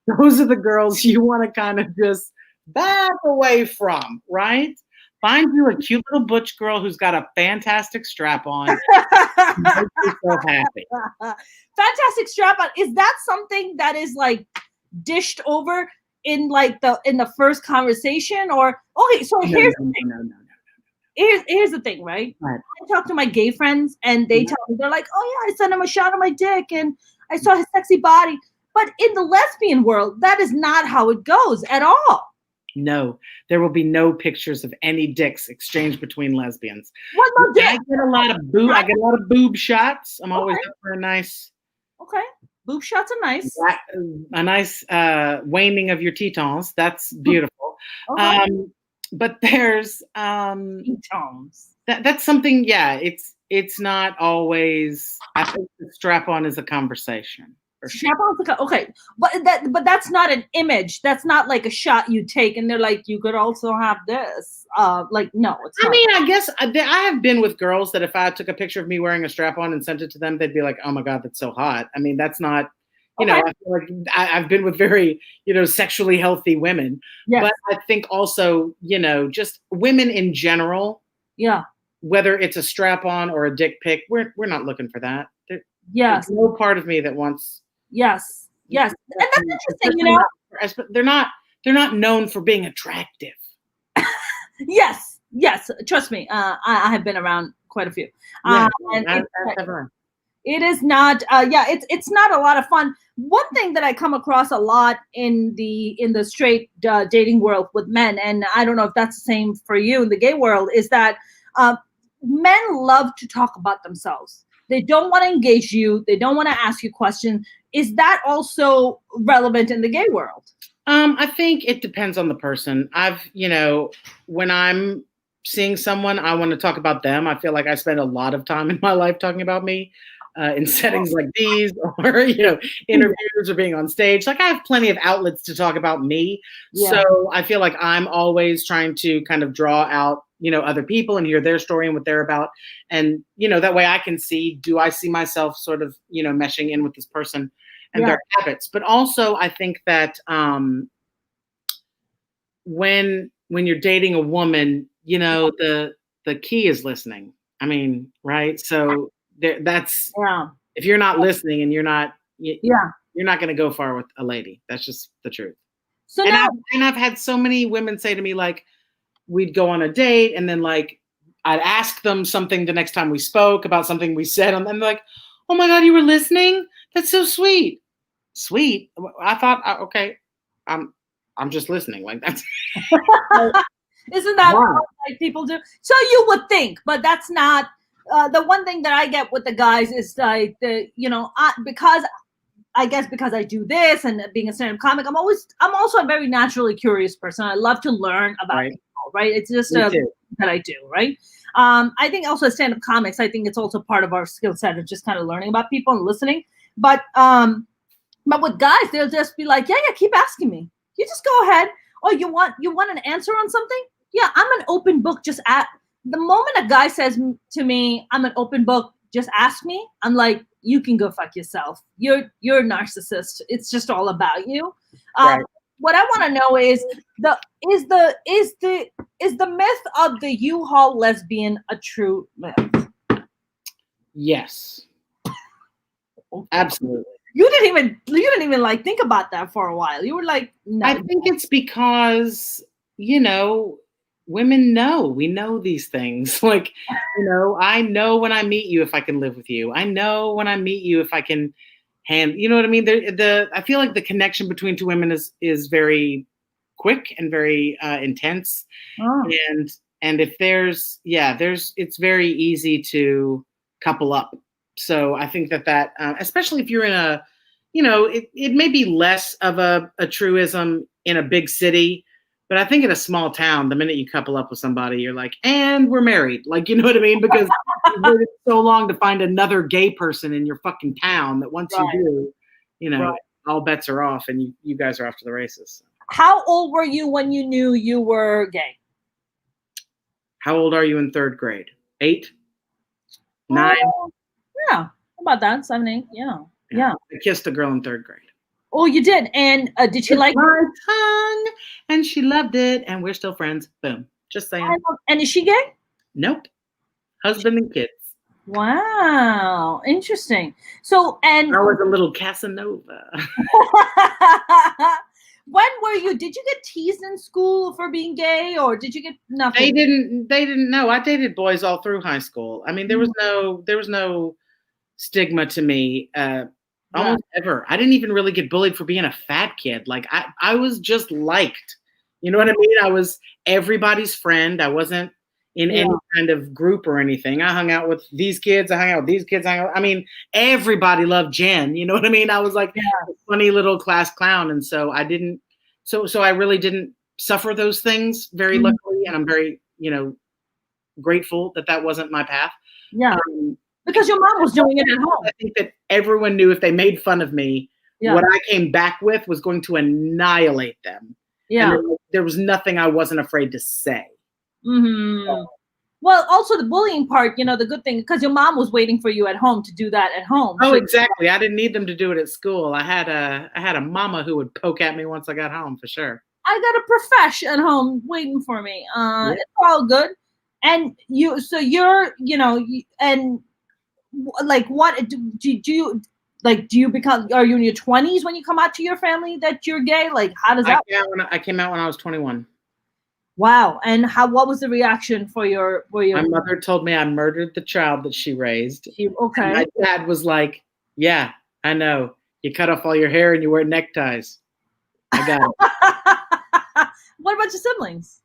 [SPEAKER 2] Those are the girls you want to kind of just back away from, right? Find you a cute little butch girl who's got a fantastic strap on. Make yourself happy.
[SPEAKER 1] Fantastic strap on. Is that something that is like dished over in like in the first conversation? Or okay, so here's the thing.
[SPEAKER 2] No.
[SPEAKER 1] Here's the thing, right? I talk to my gay friends and they tell me, they're like, oh yeah, I sent him a shot of my dick and I saw his sexy body. But in the lesbian world, that is not how it goes at all.
[SPEAKER 2] No, there will be no pictures of any dicks exchanged between lesbians.
[SPEAKER 1] What about
[SPEAKER 2] I get a lot of boob shots. I'm always up for a nice.
[SPEAKER 1] Okay, boob shots are nice.
[SPEAKER 2] A nice waning of your tetons. That's beautiful.
[SPEAKER 1] Okay.
[SPEAKER 2] But there's
[SPEAKER 1] tetons.
[SPEAKER 2] That's something. Yeah, it's not always. I think the strap-on is a conversation.
[SPEAKER 1] Okay, but that's not an image. That's not like a shot you take and they're like, you could also have this. Like, no, it's not.
[SPEAKER 2] I mean, I guess I have been with girls that if I took a picture of me wearing a strap-on and sent it to them, they'd be like, oh my God, that's so hot. I mean, that's not, you know, I feel like I've been with very, sexually healthy women. Yes. But I think also, just women in general.
[SPEAKER 1] Yeah.
[SPEAKER 2] Whether it's a strap-on or a dick pic, we're not looking for that.
[SPEAKER 1] Yes.
[SPEAKER 2] There's no part of me that wants.
[SPEAKER 1] Yes. And that's interesting,
[SPEAKER 2] They're not known for being attractive.
[SPEAKER 1] Yes. Trust me. I have been around quite a few. It is not. It's not a lot of fun. One thing that I come across a lot in the straight dating world with men, and I don't know if that's the same for you in the gay world, is that men love to talk about themselves. They don't want to engage you. They don't want to ask you questions. Is that also relevant in the gay world?
[SPEAKER 2] I think it depends on the person. When I'm seeing someone, I want to talk about them. I feel like I spend a lot of time in my life talking about me in settings like these or, interviews or being on stage. Like I have plenty of outlets to talk about me. Yeah. So I feel like I'm always trying to kind of draw out other people and hear their story and what they're about. And, that way I can see, do I see myself sort of, meshing in with this person and their habits? But also I think that when you're dating a woman, the key is listening. I mean, right. So that's, if you're not listening and you're not going to go far with a lady. That's just the truth. So I've had so many women say to me, like, we'd go on a date, and then like I'd ask them something the next time we spoke about something we said, and they're like, "Oh my God, you were listening? That's so sweet." Sweet. I thought, okay, I'm just listening. Like that's.
[SPEAKER 1] Isn't that
[SPEAKER 2] Wow.
[SPEAKER 1] what like people do? So you would think, but that's not. The one thing that I get with the guys is like because I do this and being a stand-up comic, I'm also a very naturally curious person. I love to learn about people, right? It's just that I do, right? I think also as stand-up comics, I think it's also part of our skill set of just kind of learning about people and listening. But with guys, they'll just be like, yeah, keep asking me. You just go ahead. Oh, you want an answer on something? Yeah, I'm an open book. Just at the moment a guy says to me, I'm an open book, just ask me, I'm like, you can go fuck yourself. You're a narcissist. It's just all about you.
[SPEAKER 2] Right.
[SPEAKER 1] What I want to know is the myth of the U-Haul lesbian a true myth?
[SPEAKER 2] Yes. Absolutely.
[SPEAKER 1] You didn't even like think about that for a while. You were like, no.
[SPEAKER 2] I think it's because, women know. We know these things. Like, I know when I meet you if I can live with you. I know when I meet you if I can you know what I mean? I feel like the connection between two women is very quick and very intense.
[SPEAKER 1] Oh.
[SPEAKER 2] And if it's very easy to couple up. So I think that especially if you're in a, it may be less of a truism in a big city, but I think in a small town, the minute you couple up with somebody, you're like, and we're married. Like, you know what I mean? Because you've waited so long to find another gay person in your fucking town that once you do, all bets are off and you guys are off to the races.
[SPEAKER 1] How old were you when you knew you were gay?
[SPEAKER 2] How old are you in third grade? 8? 9?
[SPEAKER 1] Yeah, about that, 7, 8. Yeah.
[SPEAKER 2] I kissed a girl in third grade.
[SPEAKER 1] Oh, you did? And did she like
[SPEAKER 2] my tongue? And she loved it, and we're still friends. Boom. Just saying.
[SPEAKER 1] And is she gay?
[SPEAKER 2] Nope. Husband and kids.
[SPEAKER 1] Wow, interesting. So, and
[SPEAKER 2] I was a little Casanova.
[SPEAKER 1] When were you? Did you get teased in school for being gay, or did you get nothing?
[SPEAKER 2] They didn't know. I dated boys all through high school. I mean, there was no stigma to me almost ever. I didn't even really get bullied for being a fat kid. Like I was just liked. You know what I mean? I was everybody's friend. I wasn't in any kind of group or anything. I hung out with these kids. I hung out with these kids. I mean, everybody loved Jen. You know what I mean? I was like a funny little class clown. And so I didn't, so I really didn't suffer those things very luckily. And I'm very, grateful that wasn't my path.
[SPEAKER 1] Yeah. Because your mom was doing it at home.
[SPEAKER 2] I think that everyone knew if they made fun of me, what I came back with was going to annihilate them. Yeah. And there was nothing I wasn't afraid to say.
[SPEAKER 1] Mm-hmm. So. Well, also the bullying part, the good thing, because your mom was waiting for you at home to do that at home.
[SPEAKER 2] Oh, so exactly. I didn't need them to do it at school. I had a mama who would poke at me once I got home, for sure.
[SPEAKER 1] I got a profesh at home waiting for me. It's all good. And and like, what do you like? Do you become? Are you in your 20s when you come out to your family that you're gay? Like, how does that?
[SPEAKER 2] I came out when I was 21.
[SPEAKER 1] Wow. And what was the reaction for your?
[SPEAKER 2] My mother told me I murdered the child that she raised.
[SPEAKER 1] Okay.
[SPEAKER 2] And my dad was like, "Yeah, I know. You cut off all your hair and you wear neckties. I got it."
[SPEAKER 1] What about your siblings?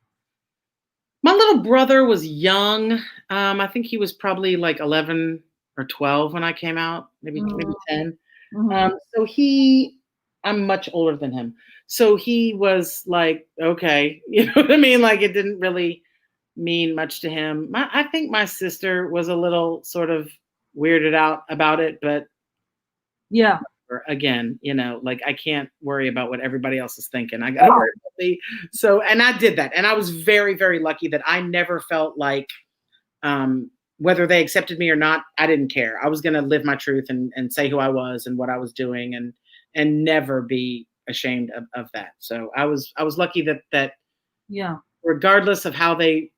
[SPEAKER 2] My little brother was young. I think he was probably like 11 or 12 when I came out, maybe 10.
[SPEAKER 1] Mm-hmm.
[SPEAKER 2] So I'm much older than him. So he was like, okay, you know what I mean? Like, it didn't really mean much to him. I think my sister was a little sort of weirded out about it, but
[SPEAKER 1] yeah.
[SPEAKER 2] Again, like, I can't worry about what everybody else is thinking. I got to worry about me. So, and I did that. And I was very, very lucky that I never felt like, whether they accepted me or not, I didn't care. I was going to live my truth and say who I was and what I was doing and never be ashamed of that. So I was lucky that regardless of how they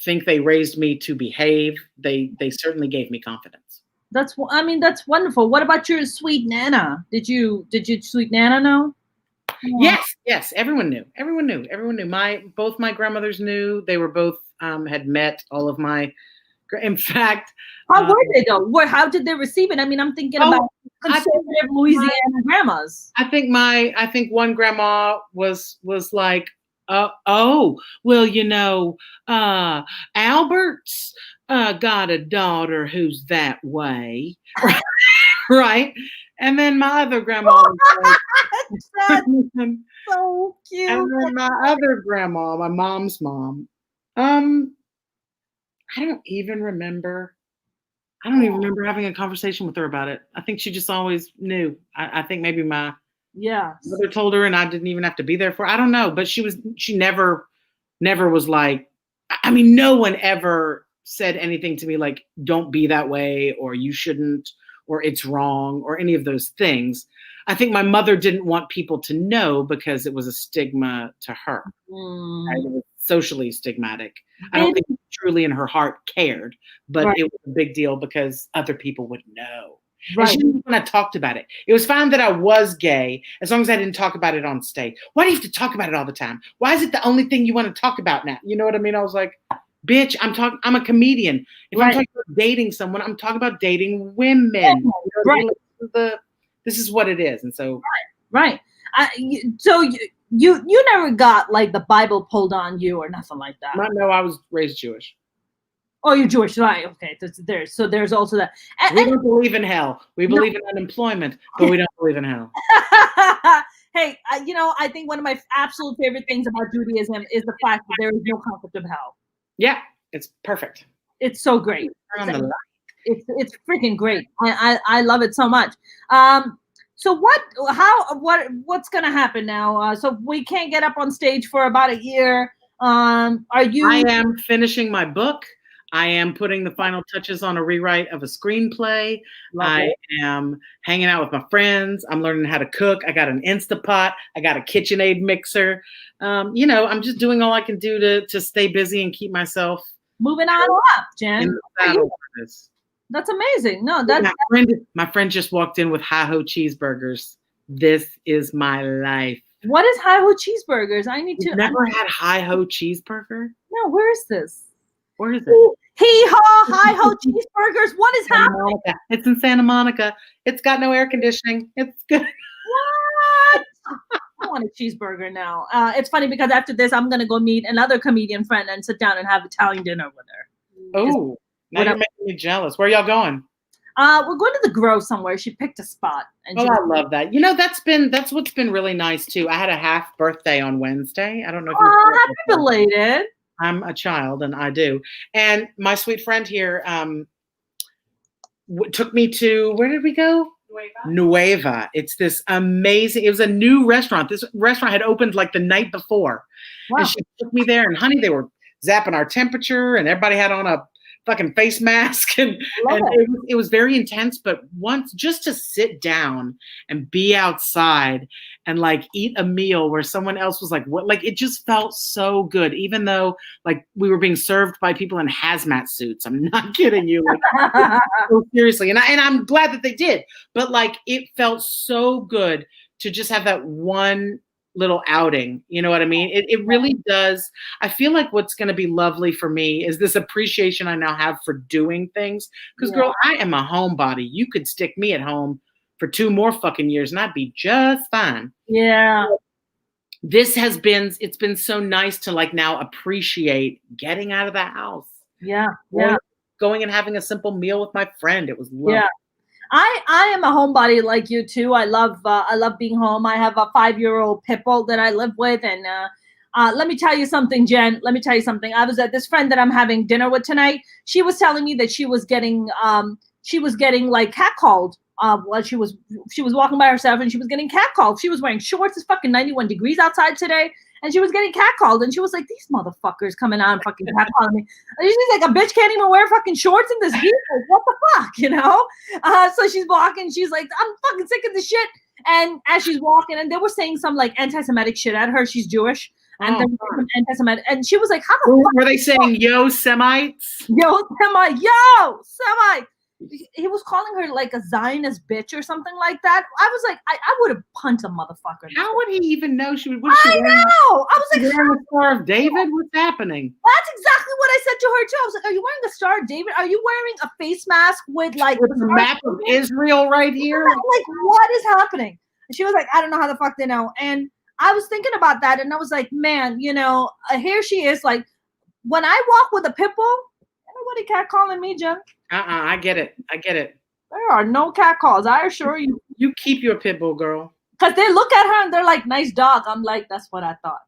[SPEAKER 2] think they raised me to behave, they certainly gave me confidence.
[SPEAKER 1] That's wonderful. What about your sweet Nana? Did you sweet Nana know?
[SPEAKER 2] Yes. Everyone knew. Both my grandmothers knew. They were both had met all of my. In fact,
[SPEAKER 1] how were they though? How did they receive it? I mean, I'm thinking about conservative Louisiana grandmas.
[SPEAKER 2] I think one grandma was like, oh, well, Albert's got a daughter who's that way, right? And then my other grandma was like,
[SPEAKER 1] so cute.
[SPEAKER 2] And then my other grandma, my mom's mom, I don't even remember having a conversation with her about it. I think she just always knew. I think maybe my mother told her and I didn't even have to be there for it. I don't know. But she never was like, I mean, no one ever said anything to me like, don't be that way, or you shouldn't, or it's wrong, or any of those things. I think my mother didn't want people to know because it was a stigma to her. Right? It was socially stigmatic. I don't think she truly in her heart cared, but it was a big deal because other people would know. Right. And she didn't want to talk about it. It was fine that I was gay as long as I didn't talk about it on stage. Why do you have to talk about it all the time? Why is it the only thing you want to talk about now? You know what I mean? I was like, bitch, I'm a comedian. If I'm talking about dating someone, I'm talking about dating women. You know, this is what it is. And so
[SPEAKER 1] so you never got like the Bible pulled on you or nothing like that.
[SPEAKER 2] No, I was raised Jewish.
[SPEAKER 1] Oh, you're Jewish, right? Okay, there's also that.
[SPEAKER 2] We don't believe in hell. We believe in unemployment, but we don't believe in hell.
[SPEAKER 1] Hey, I think one of my absolute favorite things about Judaism is the fact that there is no concept of hell.
[SPEAKER 2] Yeah, it's perfect.
[SPEAKER 1] It's so great. It's freaking great. I love it so much. So what's gonna happen now? So we can't get up on stage for about a year. I
[SPEAKER 2] am finishing my book. I am putting the final touches on a rewrite of a screenplay. I am hanging out with my friends. I'm learning how to cook. I got an Instapot. I got a KitchenAid mixer. I'm just doing all I can do to stay busy and keep myself
[SPEAKER 1] moving on up, Jen. That's amazing. No,
[SPEAKER 2] my friend just walked in with hi-ho cheeseburgers. This is my life.
[SPEAKER 1] What is hi-ho cheeseburgers? I need to.
[SPEAKER 2] Never had hi-ho cheeseburger?
[SPEAKER 1] No, where is this?
[SPEAKER 2] Where is it?
[SPEAKER 1] Hee-haw, hi-ho cheeseburgers. What is happening?
[SPEAKER 2] It's in Santa Monica. It's got no air conditioning. It's good.
[SPEAKER 1] What? I want a cheeseburger now. It's funny because after this, I'm going to go meet another comedian friend and sit down and have Italian dinner with her.
[SPEAKER 2] Oh, now you're making me jealous. Where y'all going?
[SPEAKER 1] We're going to the Grove somewhere. She picked a spot. And
[SPEAKER 2] I love that. That's what's been really nice too. I had a half birthday on Wednesday. I don't know if
[SPEAKER 1] happy belated.
[SPEAKER 2] I'm a child and I do. And my sweet friend here took me to, where did we go? Nueva. It's this amazing, it was a new restaurant. This restaurant had opened like the night before. Wow. And she took me there and honey, they were zapping our temperature and everybody had on a fucking face mask and it was very intense, but once just to sit down and be outside and like eat a meal where someone else was like, what, like it just felt so good, even though like we were being served by people in hazmat suits. I'm not kidding you. Like, so seriously. And I'm glad that they did, but like it felt so good to just have that one little outing. You know what I mean? It really does. I feel like what's going to be lovely for me is this appreciation I now have for doing things. Because girl, I am a homebody. You could stick me at home for 2 more fucking years and I'd be just fine.
[SPEAKER 1] Yeah.
[SPEAKER 2] It's been so nice to like now appreciate getting out of the house.
[SPEAKER 1] Yeah.
[SPEAKER 2] Going and having a simple meal with my friend. It was lovely.
[SPEAKER 1] Yeah. I am a homebody like you too. I love being home. I have a 5-year-old pit bull that I live with, and let me tell you something, Jen. Let me tell you something. I was at this friend that I'm having dinner with tonight. She was telling me that she was getting like catcalled. While she was walking by herself and she was getting catcalled. She was wearing shorts. It's fucking 91 degrees outside today. And she was getting catcalled, and she was like, "These motherfuckers coming out and fucking catcalling me." And she's like, "A bitch can't even wear fucking shorts in this heat. Like, what the fuck, you know?" So she's walking. She's like, "I'm fucking sick of this shit." And as she's walking, and they were saying some like anti-Semitic shit at her. She's Jewish, and then some anti-Semitic. And she was like, "How the fuck
[SPEAKER 2] were they saying yo Semites?
[SPEAKER 1] Yo Semite, yo Semite." he was calling her like a Zionist bitch or something like that. I was like, I would have punched a motherfucker.
[SPEAKER 2] How would he even know she would?
[SPEAKER 1] I know. I was like,
[SPEAKER 2] wearing the Star of David? What's happening?
[SPEAKER 1] That's exactly what I said to her too. I was like, are you wearing the Star of David? Are you wearing a face mask with like
[SPEAKER 2] the map of Israel right here?
[SPEAKER 1] Like, what is happening? And she was like, I don't know how the fuck they know. And I was thinking about that, and I was like, man, here she is. Like, when I walk with a pit bull, nobody catcalling me, Jen.
[SPEAKER 2] I get it.
[SPEAKER 1] There are no catcalls. I assure you.
[SPEAKER 2] You keep your pit bull, girl.
[SPEAKER 1] Because they look at her and they're like, nice dog. I'm like, that's what I thought.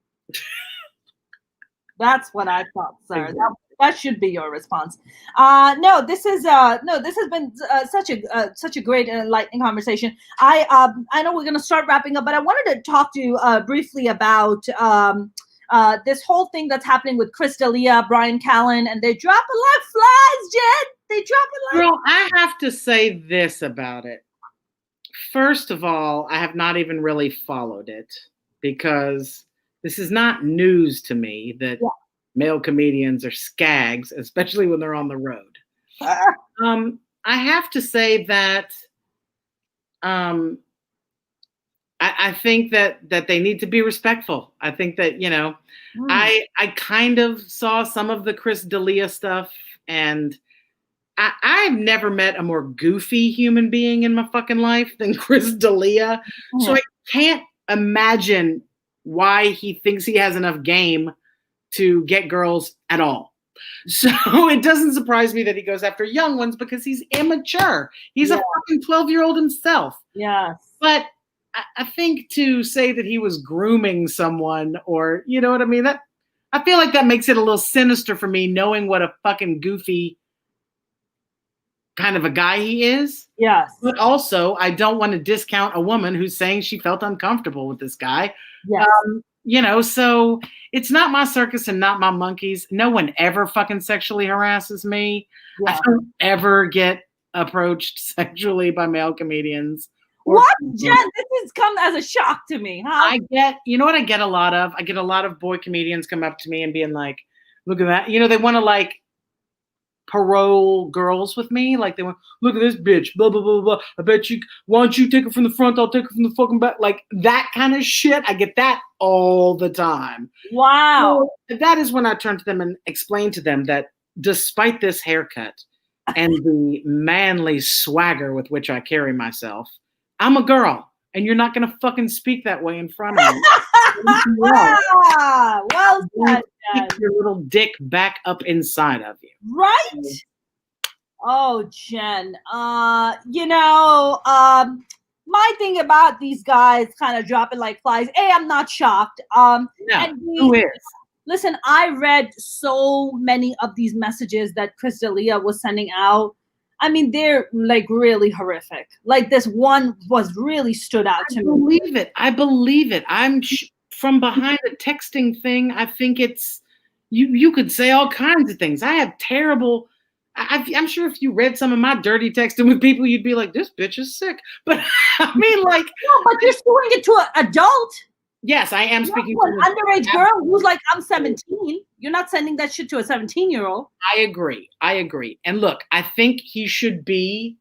[SPEAKER 1] That's what I thought, sir. That should be your response. No, this has been such a great and enlightening conversation. I know we're gonna start wrapping up, but I wanted to talk to you briefly about this whole thing that's happening with Chris D'Elia, Brian Callen, and they're dropping like flies, Jen. They dropping like.
[SPEAKER 2] Girl, I have to say this about it. First of all, I have not even really followed it because this is not news to me that male comedians are skags, especially when they're on the road. I have to say that I think that they need to be respectful. I think that, I kind of saw some of the Chris D'Elia stuff, and I've never met a more goofy human being in my fucking life than Chris D'Elia. Mm-hmm. So I can't imagine why he thinks he has enough game to get girls at all. So it doesn't surprise me that he goes after young ones because he's immature. He's a fucking 12-year-old himself.
[SPEAKER 1] Yes.
[SPEAKER 2] But I think to say that he was grooming someone, or, you know what I mean? That I feel like that makes it a little sinister for me, knowing what a fucking goofy kind of a guy he is.
[SPEAKER 1] Yes.
[SPEAKER 2] But also, I don't want to discount a woman who's saying she felt uncomfortable with this guy.
[SPEAKER 1] Yes.
[SPEAKER 2] So it's not my circus and not my monkeys. No one ever fucking sexually harasses me. Yeah. I don't ever get approached sexually by male comedians.
[SPEAKER 1] What, Jen? This has come as a shock to me, huh?
[SPEAKER 2] You know what I get a lot of? I get a lot of boy comedians come up to me and being like, look at that. They want to like parole girls with me. Like they want, look at this bitch, blah, blah, blah, blah. I bet you, why don't you take her from the front? I'll take her from the fucking back. Like that kind of shit. I get that all the time.
[SPEAKER 1] Wow.
[SPEAKER 2] So that is when I turn to them and explain to them that despite this haircut and the manly swagger with which I carry myself, I'm a girl, and you're not going to fucking speak that way in front of me.
[SPEAKER 1] Well said.
[SPEAKER 2] Keep your little dick back up inside of you.
[SPEAKER 1] Right? Oh, Jen. My thing about these guys kind of dropping like flies. I'm not shocked.
[SPEAKER 2] Who is?
[SPEAKER 1] Listen, I read so many of these messages that Chris D'Elia was sending out. I mean, they're like really horrific. Like this one was really stood out to me.
[SPEAKER 2] I believe it. I'm from behind a texting thing. I think it's, you could say all kinds of things. I have terrible, I'm sure if you read some of my dirty texting with people, you'd be like, this bitch is sick. But I mean, like.
[SPEAKER 1] No, but you're doing it to an adult.
[SPEAKER 2] Yes, I am speaking
[SPEAKER 1] to an underage girl who's like, I'm 17. You're not sending that shit to a 17-year-old.
[SPEAKER 2] I agree. And look, I think he should be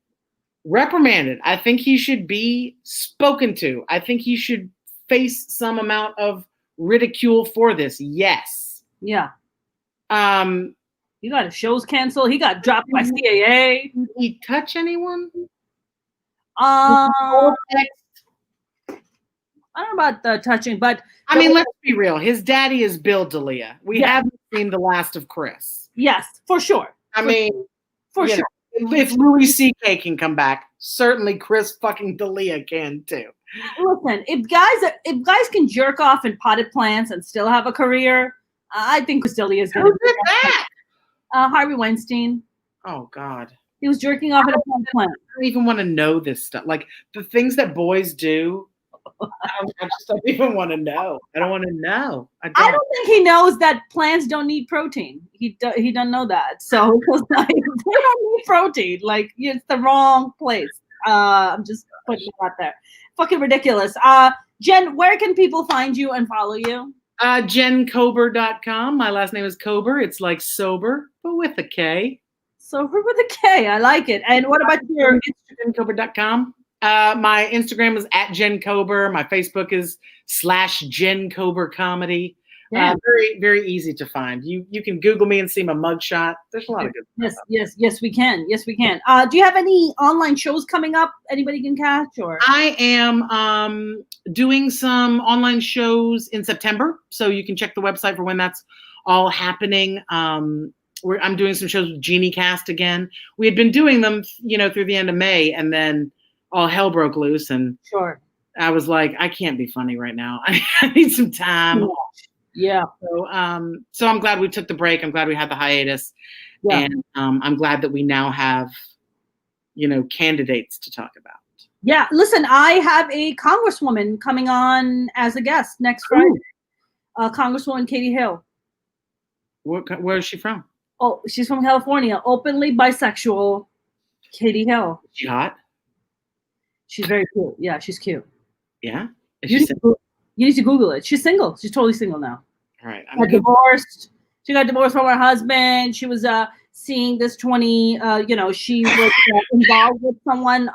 [SPEAKER 2] reprimanded. I think he should be spoken to. I think he should face some amount of ridicule for this. Yes.
[SPEAKER 1] Yeah. He got his shows canceled. He got dropped by CAA.
[SPEAKER 2] Did he touch anyone?
[SPEAKER 1] I don't know about the touching, but
[SPEAKER 2] I mean, let's be real. His daddy is Bill D'Elia. We haven't seen the last of Chris.
[SPEAKER 1] Yes, for sure. For sure.
[SPEAKER 2] If Louis C.K. can come back, certainly Chris fucking D'Elia can too.
[SPEAKER 1] Listen, if guys can jerk off in potted plants and still have a career, I think Chris D'Elia is going to
[SPEAKER 2] do that.
[SPEAKER 1] Harvey Weinstein.
[SPEAKER 2] Oh God.
[SPEAKER 1] He was jerking off in a potted plant.
[SPEAKER 2] I don't even want to know this stuff. Like the things that boys do. I just don't even want to know. I don't want to know. I
[SPEAKER 1] don't think he knows that plants don't need protein. He doesn't know that. So like, they don't need protein. Like it's the wrong place. I'm just putting it out there. Fucking ridiculous. Jen, where can people find you and follow you?
[SPEAKER 2] JenKober.com. My last name is Kober. It's like sober, but with a K.
[SPEAKER 1] Sober with a K. I like it. And what about your
[SPEAKER 2] JenCober.com? My Instagram is @JenCober. My Facebook is /JenCober Comedy.
[SPEAKER 1] Yeah.
[SPEAKER 2] Very, very easy to find. You can Google me and see my mugshot. There's a lot of good stuff.
[SPEAKER 1] Yes, we can. Yes, we can. Do you have any online shows coming up anybody can catch? Or
[SPEAKER 2] I am doing some online shows in September, so you can check the website for when that's all happening. I'm doing some shows with Genie Cast again. We had been doing them, through the end of May, and then all hell broke loose, and
[SPEAKER 1] sure.
[SPEAKER 2] I was like, I can't be funny right now. I need some time.
[SPEAKER 1] Yeah.
[SPEAKER 2] So I'm glad we took the break. I'm glad we had the hiatus, and I'm glad that we now have, candidates to talk about.
[SPEAKER 1] Yeah. Listen, I have a congresswoman coming on as a guest next Friday. Congresswoman Katie Hill.
[SPEAKER 2] Where is she from?
[SPEAKER 1] Oh, she's from California. Openly bisexual, Katie Hill.
[SPEAKER 2] Is she hot?
[SPEAKER 1] She's very cute. Yeah, she's cute.
[SPEAKER 2] Yeah.
[SPEAKER 1] You need to Google it. She's single. She's totally single now.
[SPEAKER 2] All right.
[SPEAKER 1] Got divorced. She got divorced from her husband. She was seeing this 20. She was involved with someone.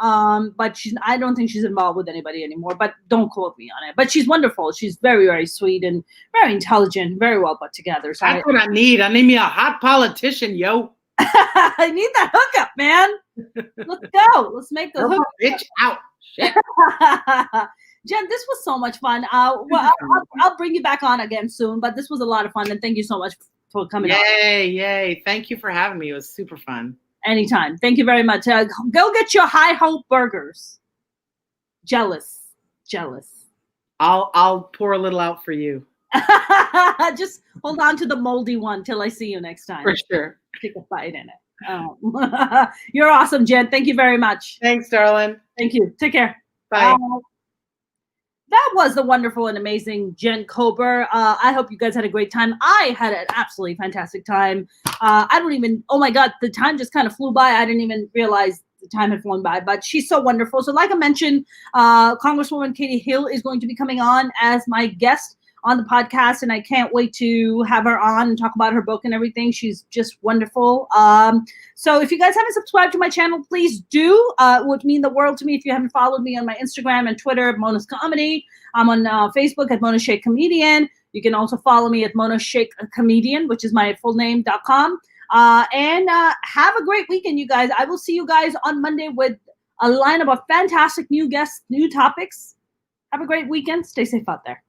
[SPEAKER 1] But I don't think she's involved with anybody anymore. But don't quote me on it. But she's wonderful. She's very, very sweet and very intelligent, very well put together. So
[SPEAKER 2] that's what I need. I need me a hot politician, yo.
[SPEAKER 1] I need that hookup, man. Let's go. Let's make the hookup.
[SPEAKER 2] Bitch out. Shit.
[SPEAKER 1] Jen, this was so much fun. I'll bring you back on again soon, but this was a lot of fun, and thank you so much for coming on.
[SPEAKER 2] Yay. Thank you for having me. It was super fun.
[SPEAKER 1] Anytime. Thank you very much. Go get your High Hope burgers. Jealous.
[SPEAKER 2] I'll pour a little out for you.
[SPEAKER 1] Just hold on to the moldy one till I see you next time.
[SPEAKER 2] For sure.
[SPEAKER 1] Take a bite in it. You're awesome, Jen. Thank you very much.
[SPEAKER 2] Thanks, darling.
[SPEAKER 1] Thank you. Take care.
[SPEAKER 2] Bye.
[SPEAKER 1] That was the wonderful and amazing Jen Kober. I hope you guys had a great time. I had an absolutely fantastic time. Oh my God, the time just kind of flew by. I didn't even realize the time had flown by, but she's so wonderful. So like I mentioned, Congresswoman Katie Hill is going to be coming on as my guest on the podcast, and I can't wait to have her on and talk about her book and everything. She's just wonderful. So if you guys haven't subscribed to my channel, please do. It would mean the world to me if you haven't followed me on my Instagram and Twitter, Mona's Comedy. I'm on Facebook at Mona Shaikh Comedian. You can also follow me at Mona Shaikh Comedian, which is my full name.com. And have a great weekend, you guys. I will see you guys on Monday with a lineup of fantastic new guests, new topics. Have a great weekend. Stay safe out there.